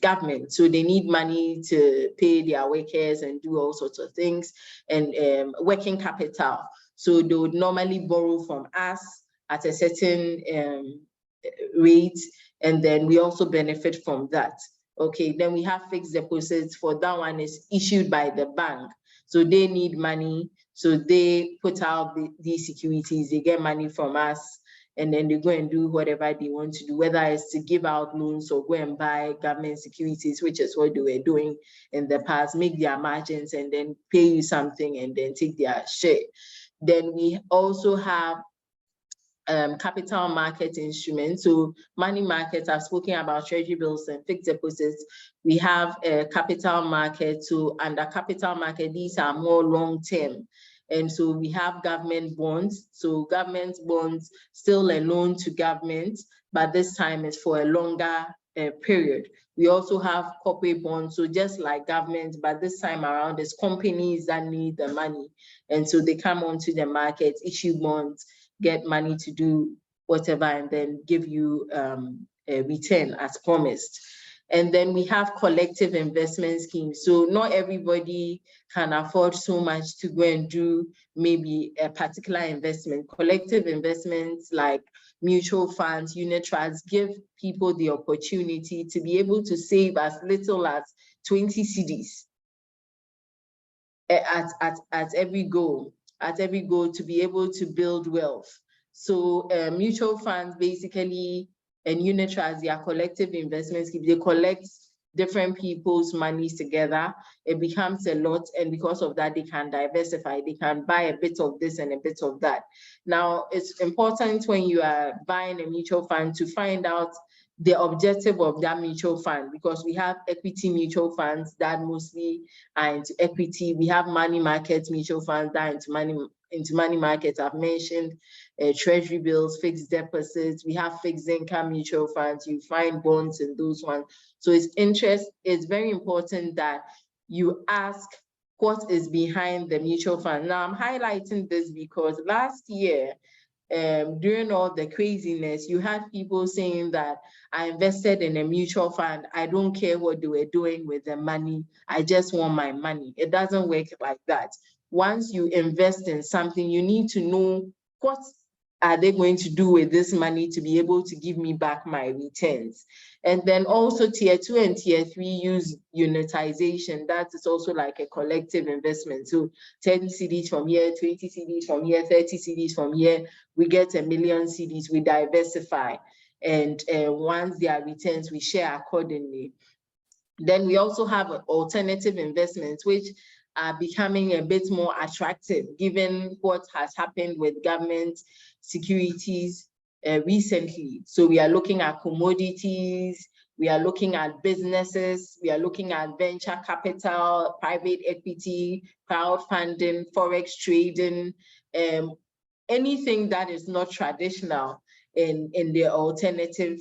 government. So they need money to pay their workers and do all sorts of things, and working capital. So they would normally borrow from us at a certain rate, and then we also benefit from that. Okay, then we have fixed deposits. For that one is issued by the bank. So they need money. So they put out these securities, they get money from us, and then they go and do whatever they want to do, whether it's to give out loans or go and buy government securities, which is what they were doing in the past, make their margins and then pay you something and then take their share. Then we also have capital market instruments. So money markets, I've spoken about treasury bills and fixed deposits. We have a capital market. So under capital market, these are more long-term. And so we have government bonds. So government bonds, still a loan to government, but this time is for a longer period. We also have corporate bonds, so just like government, but this time around it's companies that need the money. And so they come onto the market, issue bonds, get money to do whatever, and then give you a return as promised. And then we have collective investment schemes. So not everybody can afford so much to go and do maybe a particular investment. Collective investments like mutual funds, unit trusts, give people the opportunity to be able to save as little as 20 cedis at every goal to be able to build wealth. So mutual funds basically, and unit trusts, they are collective investment schemes. They collect different people's monies together, it becomes a lot. And because of that, they can diversify. They can buy a bit of this and a bit of that. Now, it's important when you are buying a mutual fund to find out the objective of that mutual fund, because we have equity mutual funds that mostly are into equity. We have money market mutual funds that are into money markets. I've mentioned treasury bills, fixed deposits. We have fixed income mutual funds. You find bonds in those ones. So it's very important that you ask what is behind the mutual fund. Now, I'm highlighting this because last year, during all the craziness, you had people saying that I invested in a mutual fund. I don't care what they were doing with the money. I just want my money. It doesn't work like that. Once you invest in something, you need to know what are they going to do with this money to be able to give me back my returns. And then also tier 2 and tier 3 use unitization. That is also like a collective investment. So 10 cedis from here, 20 cedis from here, 30 cedis from here, we get 1 million cedis, we diversify. And once there are returns, we share accordingly. Then we also have alternative investments, which are becoming a bit more attractive given what has happened with government securities recently. So we are looking at commodities, we are looking at businesses, we are looking at venture capital, private equity, crowdfunding, forex trading, anything that is not traditional in the alternative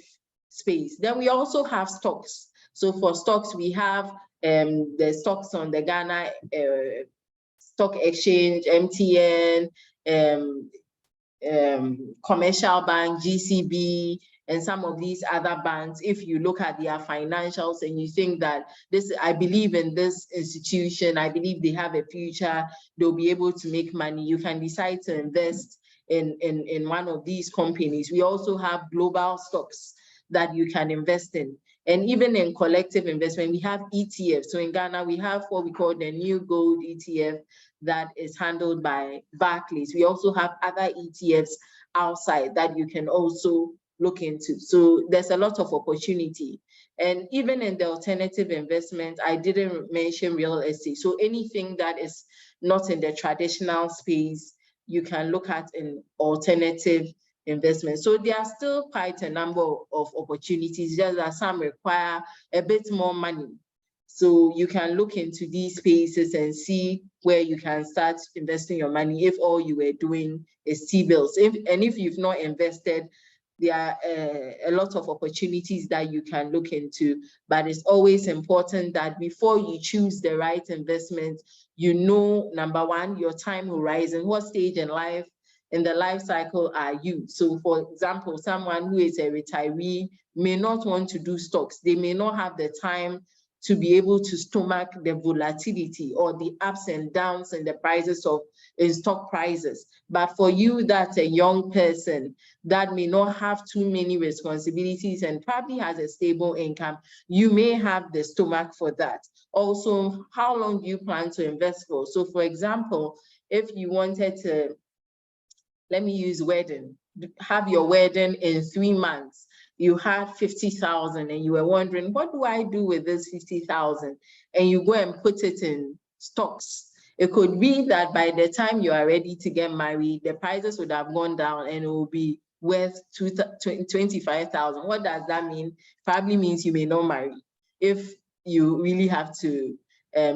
space. Then we also have stocks. So for stocks, we have the stocks on the Ghana Stock Exchange, MTN, Commercial Bank, GCB, and some of these other banks. If you look at their financials and you think that I believe in this institution, I believe they have a future, they'll be able to make money, you can decide to invest in one of these companies. We also have global stocks that you can invest in. And even in collective investment, we have ETFs. So in Ghana, we have what we call the New Gold ETF that is handled by Barclays. We also have other ETFs outside that you can also look into. So there's a lot of opportunity. And even in the alternative investment, I didn't mention real estate. So anything that is not in the traditional space, you can look at in alternative investment. So there are still quite a number of opportunities, just that some require a bit more money. So you can look into these spaces and see where you can start investing your money if all you were doing is T-bills. If you've not invested, there are a lot of opportunities that you can look into, but it's always important that before you choose the right investment, you know, number one, your time horizon, what stage in the life cycle are you? So for example, someone who is a retiree may not want to do stocks. They may not have the time to be able to stomach the volatility or the ups and downs in the prices of stock prices. But for you, that's a young person that may not have too many responsibilities and probably has a stable income, you may have the stomach for that. Also, how long do you plan to invest for? So for example, if you wanted to, let me use wedding, have your wedding in 3 months, you had 50,000 and you were wondering, what do I do with this 50,000? And you go and put it in stocks. It could be that by the time you are ready to get married, the prices would have gone down and it will be worth 25,000. What does that mean? Probably means you may not marry if you really have to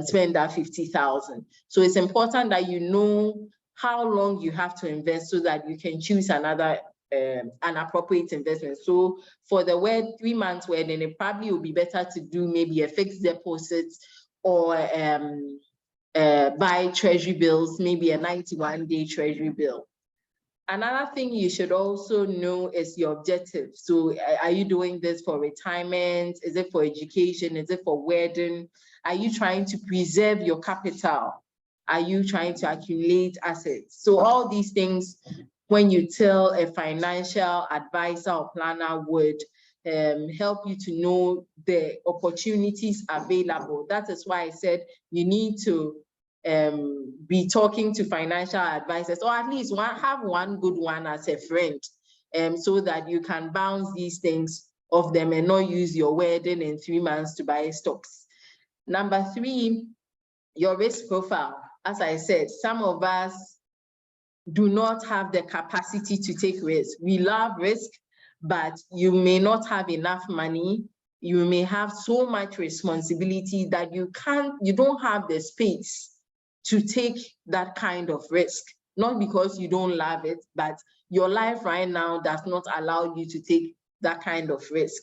spend that 50,000. So it's important that you know how long you have to invest so that you can choose another an appropriate investment. So for the 3 months wedding, it probably will be better to do maybe a fixed deposit or buy treasury bills, maybe a 91-day treasury bill. Another thing you should also know is your objective. So are you doing this for retirement? Is it for education? Is it for wedding? Are you trying to preserve your capital? Are you trying to accumulate assets? So all these things, when you tell a financial advisor or planner, would help you to know the opportunities available. That is why I said you need to be talking to financial advisors, or at least have one good one as a friend, so that you can bounce these things of them and not use your wedding in 3 months to buy stocks. Number 3, your risk profile. As I said, some of us do not have the capacity to take risk. We love risk, but you may not have enough money. You may have so much responsibility that you don't have the space to take that kind of risk. Not because you don't love it, but your life right now does not allow you to take that kind of risk.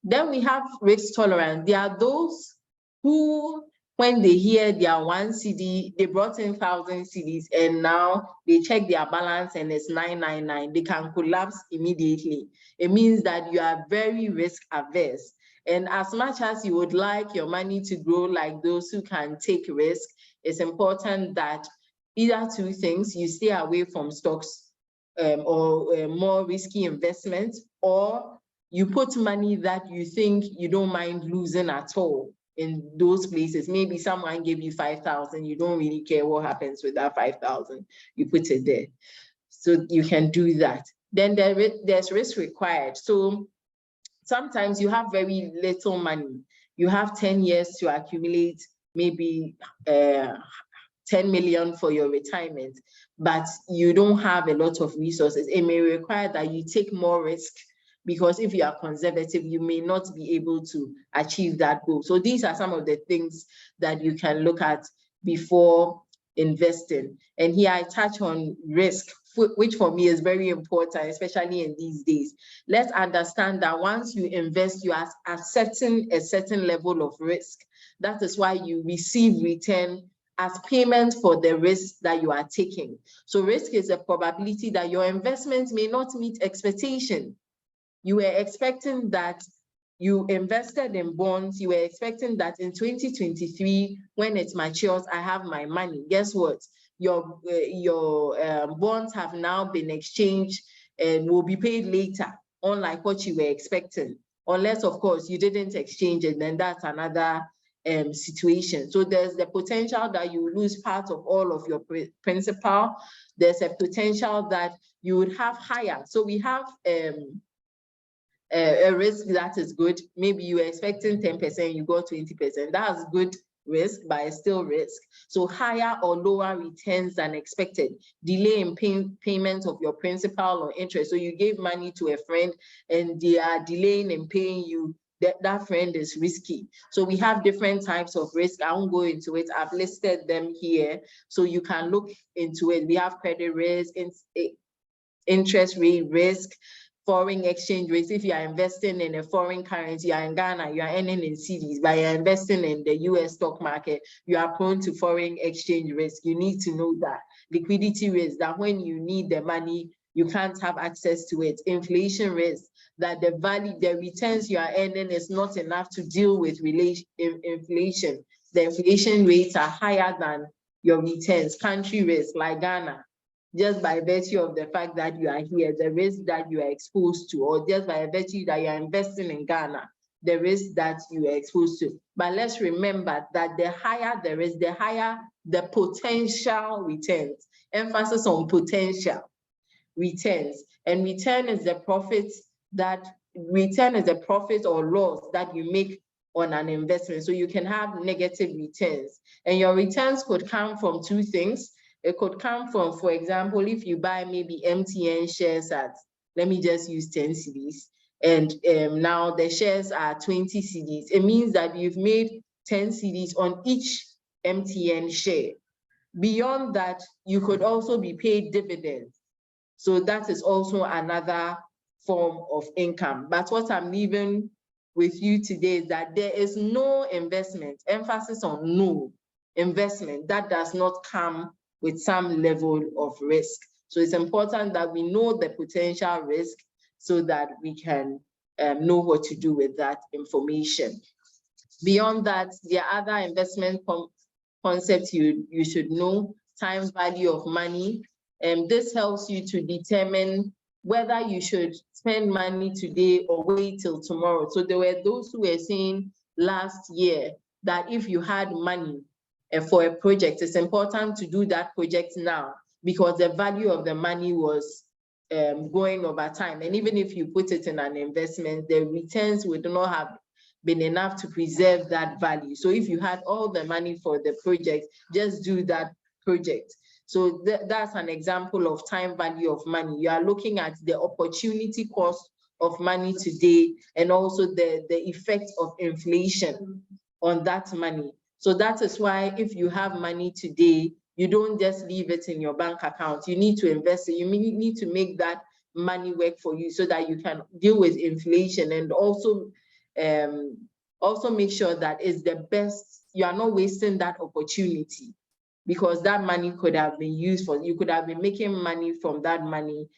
Then we have risk tolerance. There are those who, when they hear their 1 cedi, they brought in 1,000 cedis and now they check their balance and it's 999. They can collapse immediately. It means that you are very risk averse. And as much as you would like your money to grow like those who can take risk, it's important that either 2 things, you stay away from stocks or more risky investments, or you put money that you think you don't mind losing at all in those places. Maybe someone gave you 5,000, you don't really care what happens with that 5,000, you put it there. So you can do that. Then there's risk required. So sometimes you have very little money. You have 10 years to accumulate maybe 10 million for your retirement, but you don't have a lot of resources. It may require that you take more risk, because if you are conservative, you may not be able to achieve that goal. So these are some of the things that you can look at before investing. And here I touch on risk, which for me is very important, especially in these days. Let's understand that once you invest, you are accepting a certain level of risk. That is why you receive return as payment for the risk that you are taking. So risk is a probability that your investment may not meet expectation. You were expecting that you invested in bonds, you were expecting that in 2023, when it matures, I have my money. Guess what? Your bonds have now been exchanged and will be paid later, unlike what you were expecting. Unless, of course, you didn't exchange it, then that's another situation. So there's the potential that you lose part of all of your principal. There's a potential that you would have higher. So we have a risk that is good. Maybe you were expecting 10%, you got 20%. That's good risk, but it's still risk. So higher or lower returns than expected. Delay in payment of your principal or interest. So you gave money to a friend and they are delaying in paying you. That friend is risky. So we have different types of risk. I won't go into it. I've listed them here so you can look into it. We have credit risk, interest rate risk, foreign exchange rates. If you are investing in a foreign currency, you are in Ghana, you are earning in cedis, but you are investing in the US stock market, you are prone to foreign exchange risk. You need to know that. Liquidity risk, that when you need the money, you can't have access to it. Inflation risk, that the returns you are earning is not enough to deal with inflation. The inflation rates are higher than your returns. Country risk, like Ghana, just by virtue of the fact that you are here, the risk that you are exposed to, or just by virtue that you are investing in Ghana, the risk that you are exposed to. But let's remember that the higher the risk, the higher the potential returns. Emphasis on potential returns. And return is the profit or loss that you make on an investment. So you can have negative returns. And your returns could come from 2 things. It could come from, for example, if you buy maybe MTN shares at, let me just use 10 cedis, and now the shares are 20 cedis. It means that you've made 10 cedis on each MTN share. Beyond that, you could also be paid dividends. So that is also another form of income. But what I'm leaving with you today is that there is no investment, emphasis on no investment, that does not come with some level of risk. So it's important that we know the potential risk so that we can know what to do with that information. Beyond that, there are other investment concepts you should know. Time value of money. This helps you to determine whether you should spend money today or wait till tomorrow. So there were those who were saying last year that if you had money for a project, it's important to do that project now because the value of the money was going over time. And even if you put it in an investment, the returns would not have been enough to preserve that value. So if you had all the money for the project, just do that project. So that's an example of time value of money. You are looking at the opportunity cost of money today and also the effect of inflation on that money. So that is why if you have money today, you don't just leave it in your bank account. You need to invest it. You need to make that money work for you so that you can deal with inflation, and also make sure that it's the best. You are not wasting that opportunity, because that money could have been used for, you could have been making money from that money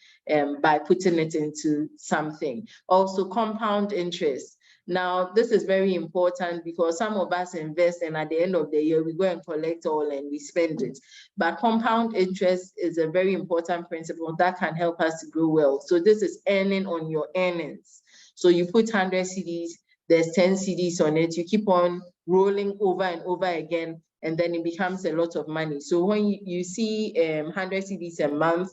by putting it into something. Also, compound interest. Now, this is very important because some of us invest and at the end of the year, we go and collect all and we spend it. But compound interest is a very important principle that can help us to grow wealth. So this is earning on your earnings. So you put 100 cedis, there's 10 cedis on it, you keep on rolling over and over again, and then it becomes a lot of money. So when you see 100 cedis a month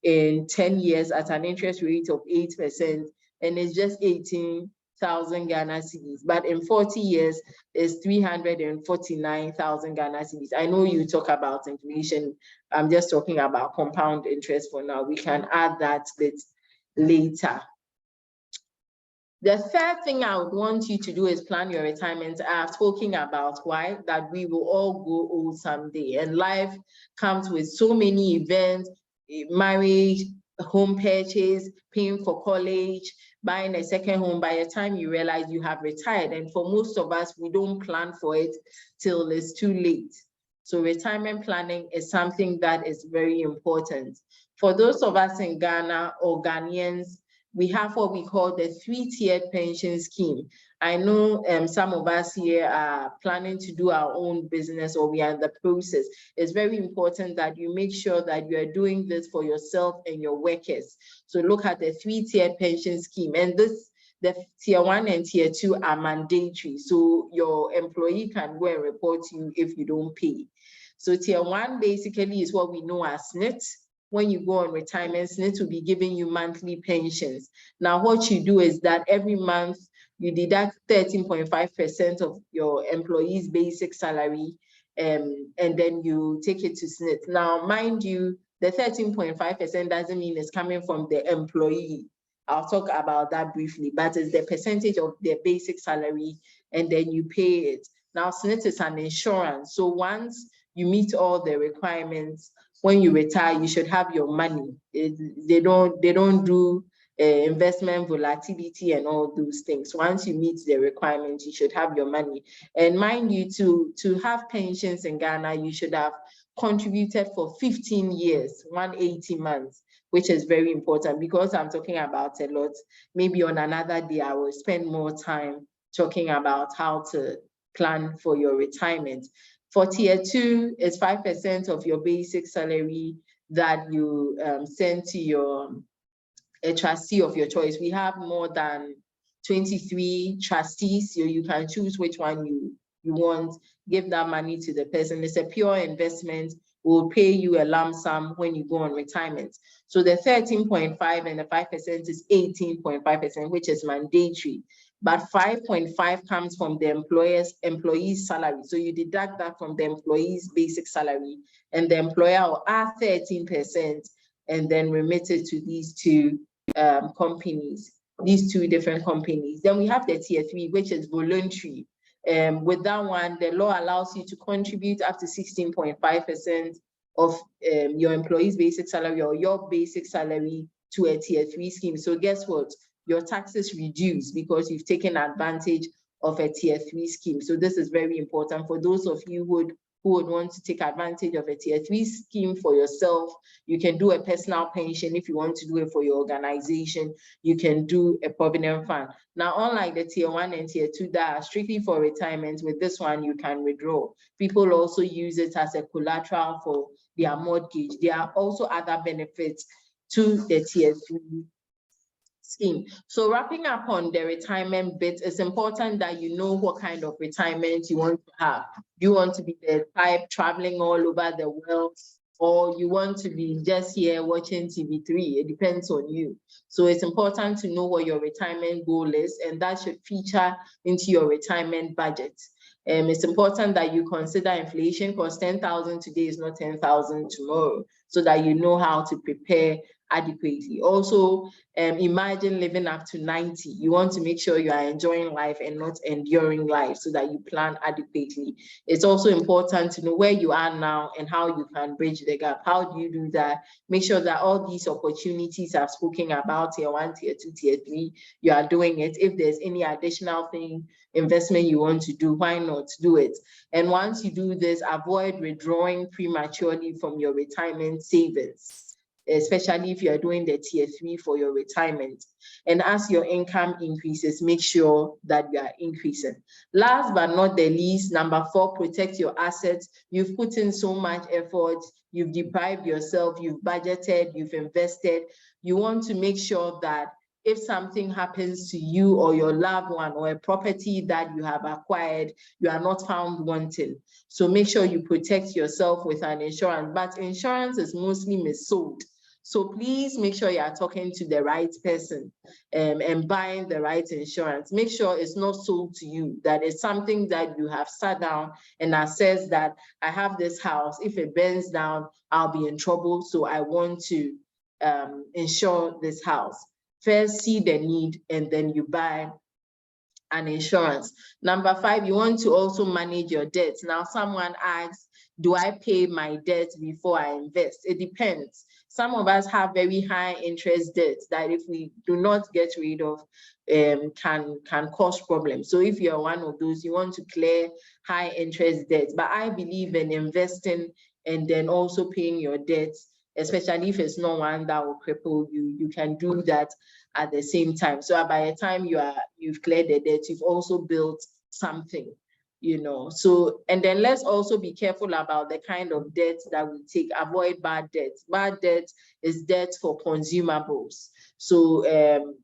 in 10 years at an interest rate of 8%, and it's just 18,000 Ghana cedis, but in 40 years, it's 349,000 Ghana cedis. I know you talk about inflation. I'm just talking about compound interest for now. We can add that bit later. The third thing I would want you to do is plan your retirement. I've spoken about why, that we will all go old someday, and life comes with so many events, marriage, home purchase, paying for college, buying a second home. By the time you realize you have retired, and for most of us, we don't plan for it till it's too late. So retirement planning is something that is very important. For those of us in Ghana or Ghanaians, we have what we call the 3-tiered pension scheme. I know some of us here are planning to do our own business, or we are in the process. It's very important that you make sure that you are doing this for yourself and your workers. So look at the 3-tiered pension scheme, and the tier 1 and tier 2 are mandatory. So your employee can go and report to you if you don't pay. So tier 1 basically is what we know as SNIT. When you go on retirement, SNIT will be giving you monthly pensions. Now, what you do is that every month you deduct 13.5% of your employee's basic salary, and then you take it to SNIT. Now, mind you, the 13.5% doesn't mean it's coming from the employee. I'll talk about that briefly, but it's the percentage of their basic salary, and then you pay it. Now, SNIT is an insurance. So once you meet all the requirements, when you retire, you should have your money. They don't do investment volatility and all those things. Once you meet the requirements, you should have your money. And mind you, to have pensions in Ghana, you should have contributed for 15 years, 180 months, which is very important. Because I'm talking about a lot, maybe on another day, I will spend more time talking about how to plan for your retirement. For tier 2, it's 5% of your basic salary that you send to a trustee of your choice. We have more than 23 trustees, so you can choose which one you want. Give that money to the person. It's a pure investment. Will pay you a lump sum when you go on retirement. So the 13.5 and the 5% is 18.5%, which is mandatory. But 5.5 comes from the employee's salary. So you deduct that from the employee's basic salary, and the employer will add 13% and then remit it to these two companies, these two different companies. Then we have the tier 3, which is voluntary. With that one, the law allows you to contribute up to 16.5% of your employee's basic salary or your basic salary to a tier 3 scheme. So guess what? Your taxes reduce because you've taken advantage of a tier 3 scheme. So this is very important for those of you who would want to take advantage of a tier 3 scheme for yourself. You can do a personal pension. If you want to do it for your organization, you can do a provident fund. Now, unlike the tier 1 and tier 2 that are strictly for retirement, with this one, you can withdraw. People also use it as a collateral for their mortgage. There are also other benefits to the tier 3 scheme. So wrapping up on the retirement bit, it's important that you know what kind of retirement you want to have. Do you want to be the type traveling all over the world, or you want to be just here watching TV3. It depends on you. So it's important to know what your retirement goal is, and that should feature into your retirement budget. It's important that you consider inflation, because 10,000 today is not 10,000 tomorrow, so that you know how to prepare adequately. Also, imagine living up to 90. You want to make sure you are enjoying life and not enduring life, so that you plan adequately. It's also important to know where you are now and how you can bridge the gap. How do you do that? Make sure that all these opportunities I've spoken about, tier 1, tier 2, tier 3, you are doing it. If there's any additional investment you want to do, why not do it? And once you do this, avoid withdrawing prematurely from your retirement savings, especially if you are doing the tier 3 for your retirement. And as your income increases, make sure that you are increasing. Last but not the least, number 4, protect your assets. You've put in so much effort, you've deprived yourself, you've budgeted, you've invested. You want to make sure that if something happens to you or your loved one, or a property that you have acquired, you are not found wanting. So make sure you protect yourself with an insurance, but insurance is mostly missold. So please make sure you are talking to the right person and buying the right insurance. Make sure it's not sold to you, that it's something that you have sat down and assessed that I have this house. If it burns down, I'll be in trouble. So I want to insure this house. First, see the need, and then you buy an insurance. Number 5, you want to also manage your debt. Now, someone asks, do I pay my debt before I invest? It depends. Some of us have very high interest debts that if we do not get rid of, can cause problems. So if you're one of those, you want to clear high interest debts. But I believe in investing and then also paying your debts, especially if it's not one that will cripple you. You can do that at the same time. So by the time you've cleared the debt, you've also built something, you know. So, and then let's also be careful about the kind of debt that we take. Avoid bad debt. Bad debt is debt for consumables. So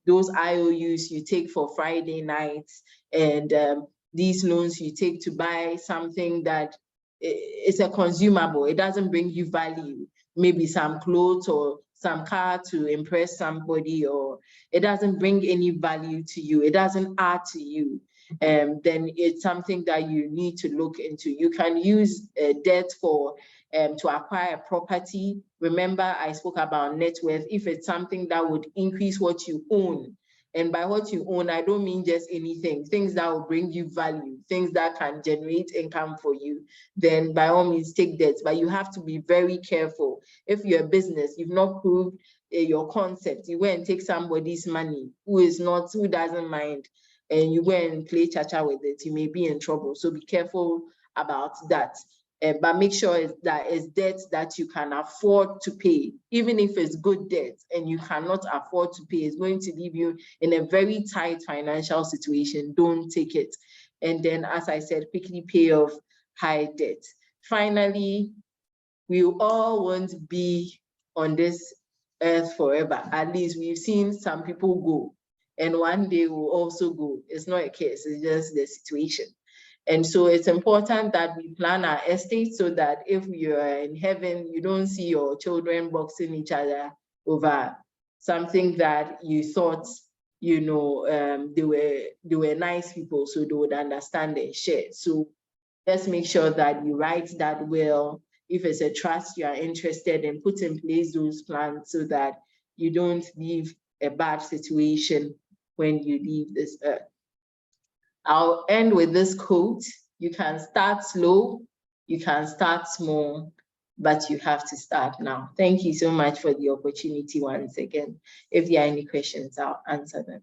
those IOUs you take for Friday nights, and these loans you take to buy something that it's a consumable. It doesn't bring you value. Maybe some clothes or some car to impress somebody, or it doesn't bring any value to you, it doesn't add to you, then it's something that you need to look into. You can use debt for to acquire a property. Remember, I spoke about net worth. If it's something that would increase what you own, and by what you own, I don't mean just anything, things that will bring you value, things that can generate income for you, then by all means take debt. But you have to be very careful. If you're a business, you've not proved your concept, you go and take somebody's money who doesn't mind, and you go and play cha-cha with it, you may be in trouble. So be careful about that. But make sure that it's debt that you can afford to pay. Even if it's good debt and you cannot afford to pay, it's going to leave you in a very tight financial situation. Don't take it. And then, as I said, quickly pay off high debt. Finally, we all want to be on this earth forever. At least we've seen some people go, and one day we'll also go. It's not a case, it's just the situation. And so it's important that we plan our estate so that if you are in heaven, you don't see your children boxing each other over something that you thought, you know, they were nice people, so they would understand and share. So let's make sure that you write that will. If it's a trust you are interested in, put in place those plans so that you don't leave a bad situation when you leave this earth. I'll end with this quote: you can start slow, you can start small, but you have to start now. Thank you so much for the opportunity once again. If there are any questions, I'll answer them.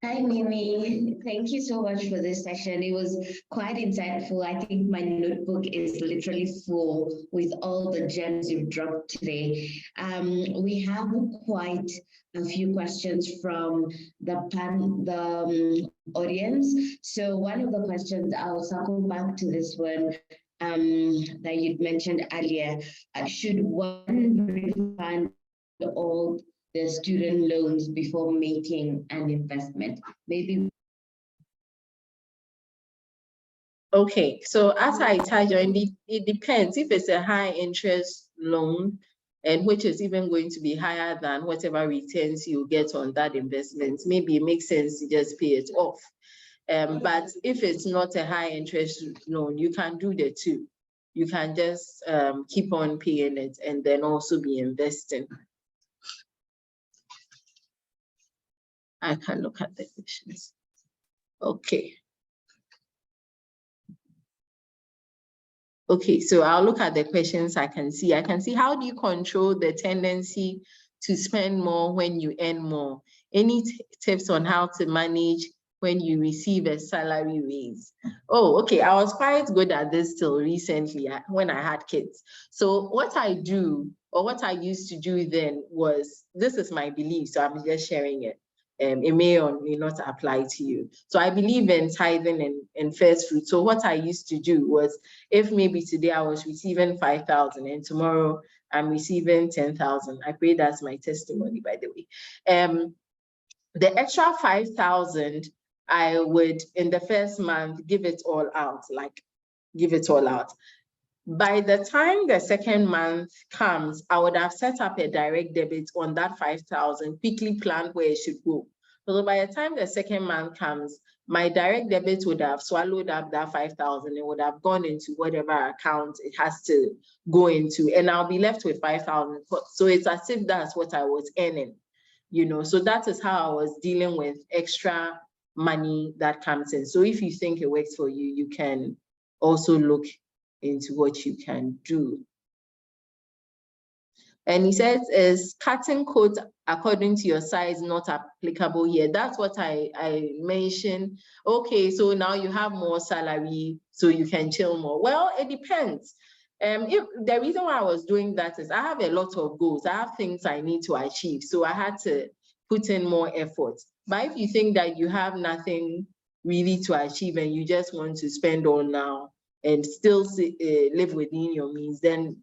Hi, Mimi. Thank you so much for this session. It was quite insightful. I think my notebook is literally full with all the gems you've dropped today. We have quite a few questions from the audience. So one of the questions, I'll circle back to this one that you'd mentioned earlier. Should one refund all the student loans before making an investment? Maybe Okay, so as I touched on, it depends. If it's a high interest loan, and which is even going to be higher than whatever returns you get on that investment, maybe it makes sense to just pay it off. But if it's not a high interest loan, you can do the two. You can just keep on paying it and then also be investing. I can look at the questions. Okay. Okay, so I'll look at the questions I can see. I can see, how do you control the tendency to spend more when you earn more? Any tips on how to manage when you receive a salary raise? Oh, okay, I was quite good at this till recently when I had kids. So what I do, or what I used to do then was, this is my belief, so I'm just sharing it. It may or may not apply to you. So I believe in tithing and first fruit. So what I used to do was, if maybe today I was receiving 5,000 and tomorrow I'm receiving 10,000, I pray that's my testimony, by the way. The extra 5,000, I would, in the first month, give it all out, like give it all out. By the time the second month comes, I would have set up a direct debit on that 5,000, quickly planned where it should go. So by the time the second month comes, my direct debit would have swallowed up that 5,000. It would have gone into whatever account it has to go into, and I'll be left with 5,000. So it's as if that's what I was earning, you know. So that is how I was dealing with extra money that comes in. So if you think it works for you, you can also look into what you can do. And he says, is cutting coat according to your size not applicable here? That's what I mentioned. Okay, so now you have more salary, so you can chill more. Well, it depends. If the reason why I was doing that is I have a lot of goals. I have things I need to achieve. So I had to put in more effort. But if you think that you have nothing really to achieve and you just want to spend all now and still live within your means, then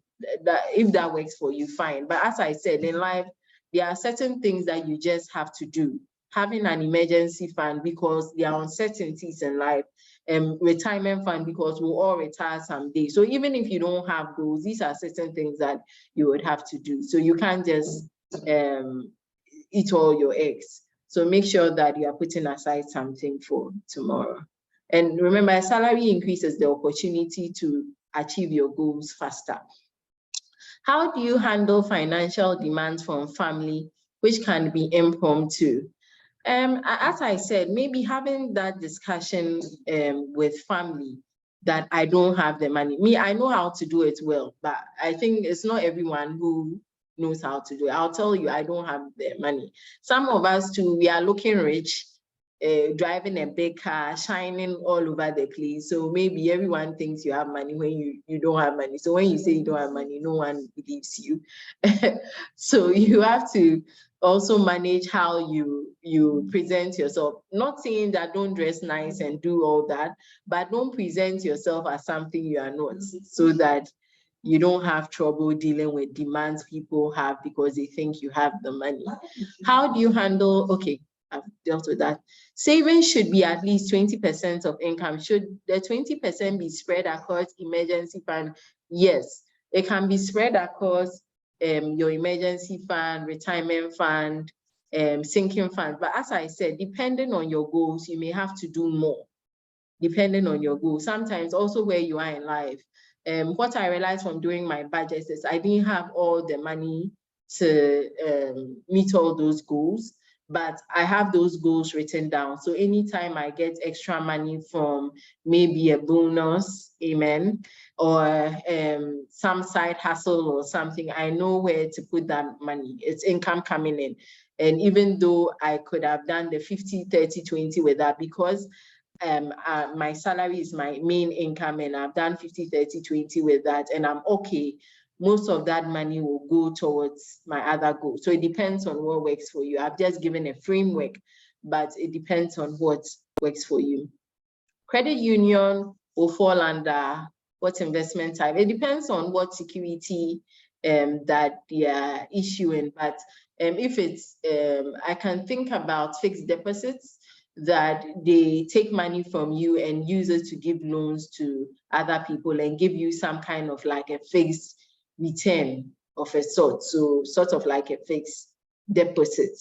if that works for you, fine. But as I said, in life, there are certain things that you just have to do. Having an emergency fund because there are uncertainties in life, retirement fund because we'll all retire someday. So even if you don't have goals, these are certain things that you would have to do. So you can't just eat all your eggs. So make sure that you are putting aside something for tomorrow. And remember, a salary increases the opportunity to achieve your goals faster. How do you handle financial demands from family, which can be impromptu? As I said, maybe having that discussion with family that I don't have the money. Me, I know how to do it well, but I think it's not everyone who knows how to do it. I'll tell you, I don't have the money. Some of us too, we are looking rich, driving a big car, shining all over the place. So maybe everyone thinks you have money when you don't have money. So when you say you don't have money, no one believes you. So you have to also manage how you present yourself. Not saying that don't dress nice and do all that, but don't present yourself as something you are not, so that you don't have trouble dealing with demands people have because they think you have the money. How do you handle, okay, I've dealt with that. Savings should be at least 20% of income. Should the 20% be spread across emergency fund? Yes, it can be spread across your emergency fund, retirement fund, sinking fund. But as I said, depending on your goals, you may have to do more, depending on your goals. Sometimes also where you are in life. What I realized from doing my budgets is I didn't have all the money to meet all those goals, but I have those goals written down. So anytime I get extra money from maybe a bonus, amen, or some side hustle or something, I know where to put that money. It's income coming in. And even though I could have done the 50, 30, 20 with that, because my salary is my main income and I've done 50, 30, 20 with that and I'm okay, most of that money will go towards my other goals. So it depends on what works for you. I've just given a framework, but it depends on what works for you. Credit union will fall under what investment type? It depends on what security that they are issuing, but if it's, I can think about fixed deposits that they take money from you and use it to give loans to other people and give you some kind of like a fixed return of a sort. So sort of like a fixed deposit.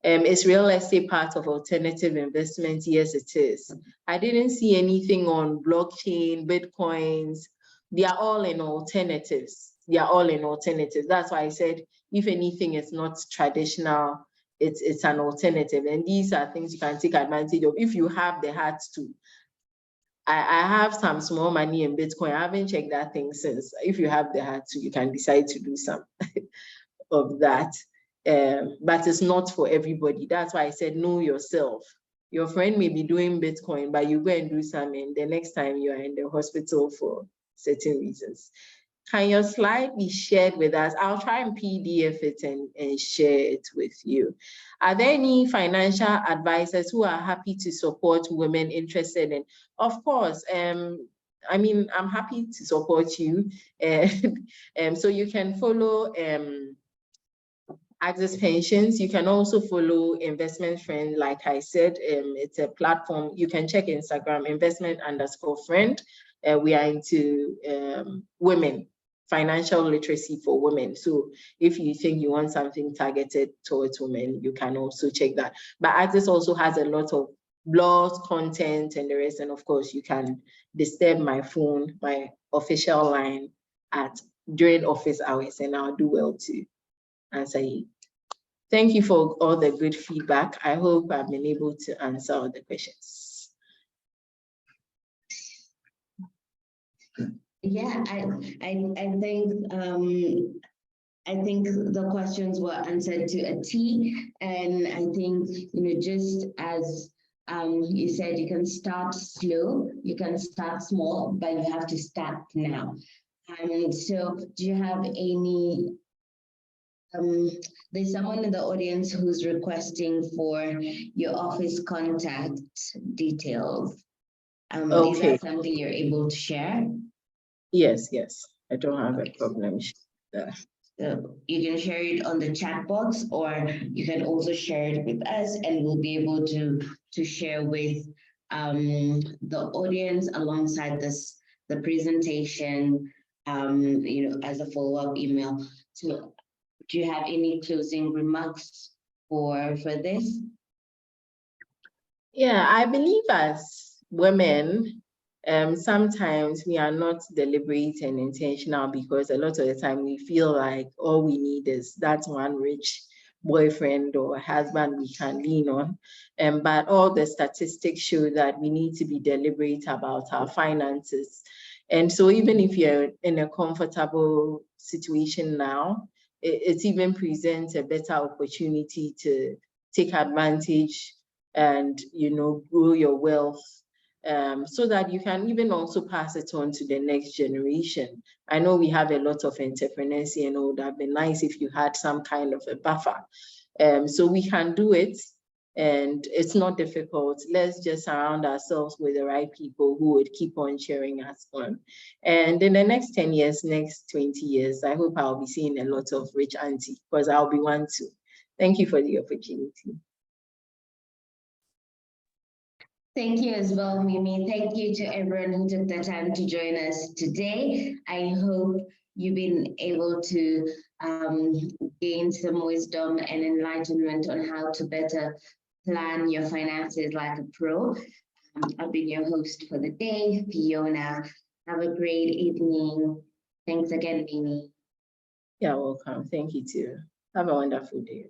Is real estate part of alternative investment? Yes, it is. I didn't see anything on blockchain, Bitcoins. They are all in alternatives. They are all in alternatives. That's why I said, if anything, it's not traditional, it's an alternative. And these are things you can take advantage of if you have the heart to. I have some small money in Bitcoin. I haven't checked that thing since. If you have the heart to, you can decide to do some of that. But it's not for everybody. That's why I said, know yourself. Your friend may be doing Bitcoin, but you go and do some, and the next time you are in the hospital for certain reasons. Can your slide be shared with us? I'll try and PDF it and share it with you. Are there any financial advisors who are happy to support women interested in? Of course, I mean, I'm happy to support you. So you can follow Access Pensions. You can also follow Investment Friend. Like I said, it's a platform. You can check Instagram, investment_friend. We are into women, financial literacy for women. So if you think you want something targeted towards women, you can also check that. But Access also has a lot of blogs, content, and the rest. And of course, you can disturb my phone, my official line during office hours, and I'll do well to answer you. Thank you for all the good feedback. I hope I've been able to answer all the questions. Yeah, I think the questions were answered to a T, and I think, you know, just as you said, you can start slow, you can start small, but you have to start now. And so, do you have any? There's someone in the audience who's requesting for your office contact details. Okay. Is that something you're able to share? Yes, I don't have a problem. So you can share it on the chat box, or you can also share it with us, and we'll be able to share with the audience alongside the presentation, you know, as a follow-up email. So do you have any closing remarks for this? Yeah, I believe as women, sometimes we are not deliberate and intentional, because a lot of the time we feel like all we need is that one rich boyfriend or husband we can lean on. But all the statistics show that we need to be deliberate about our finances. And so even if you're in a comfortable situation now, it even presents a better opportunity to take advantage and, you know, grow your wealth, so that you can even also pass it on to the next generation. I know we have a lot of entrepreneurs here, and it would have been nice if you had some kind of a buffer. So we can do it, and it's not difficult. Let's just surround ourselves with the right people who would keep on cheering us on. And in the next 10 years, next 20 years, I hope I'll be seeing a lot of rich auntie, because I'll be one too. Thank you for the opportunity. Thank you as well, Mimi. Thank you to everyone who took the time to join us today. I hope you've been able to gain some wisdom and enlightenment on how to better plan your finances like a pro. I've been your host for the day, Fiona. Have a great evening. Thanks again, Mimi. You're welcome. Thank you too. Have a wonderful day.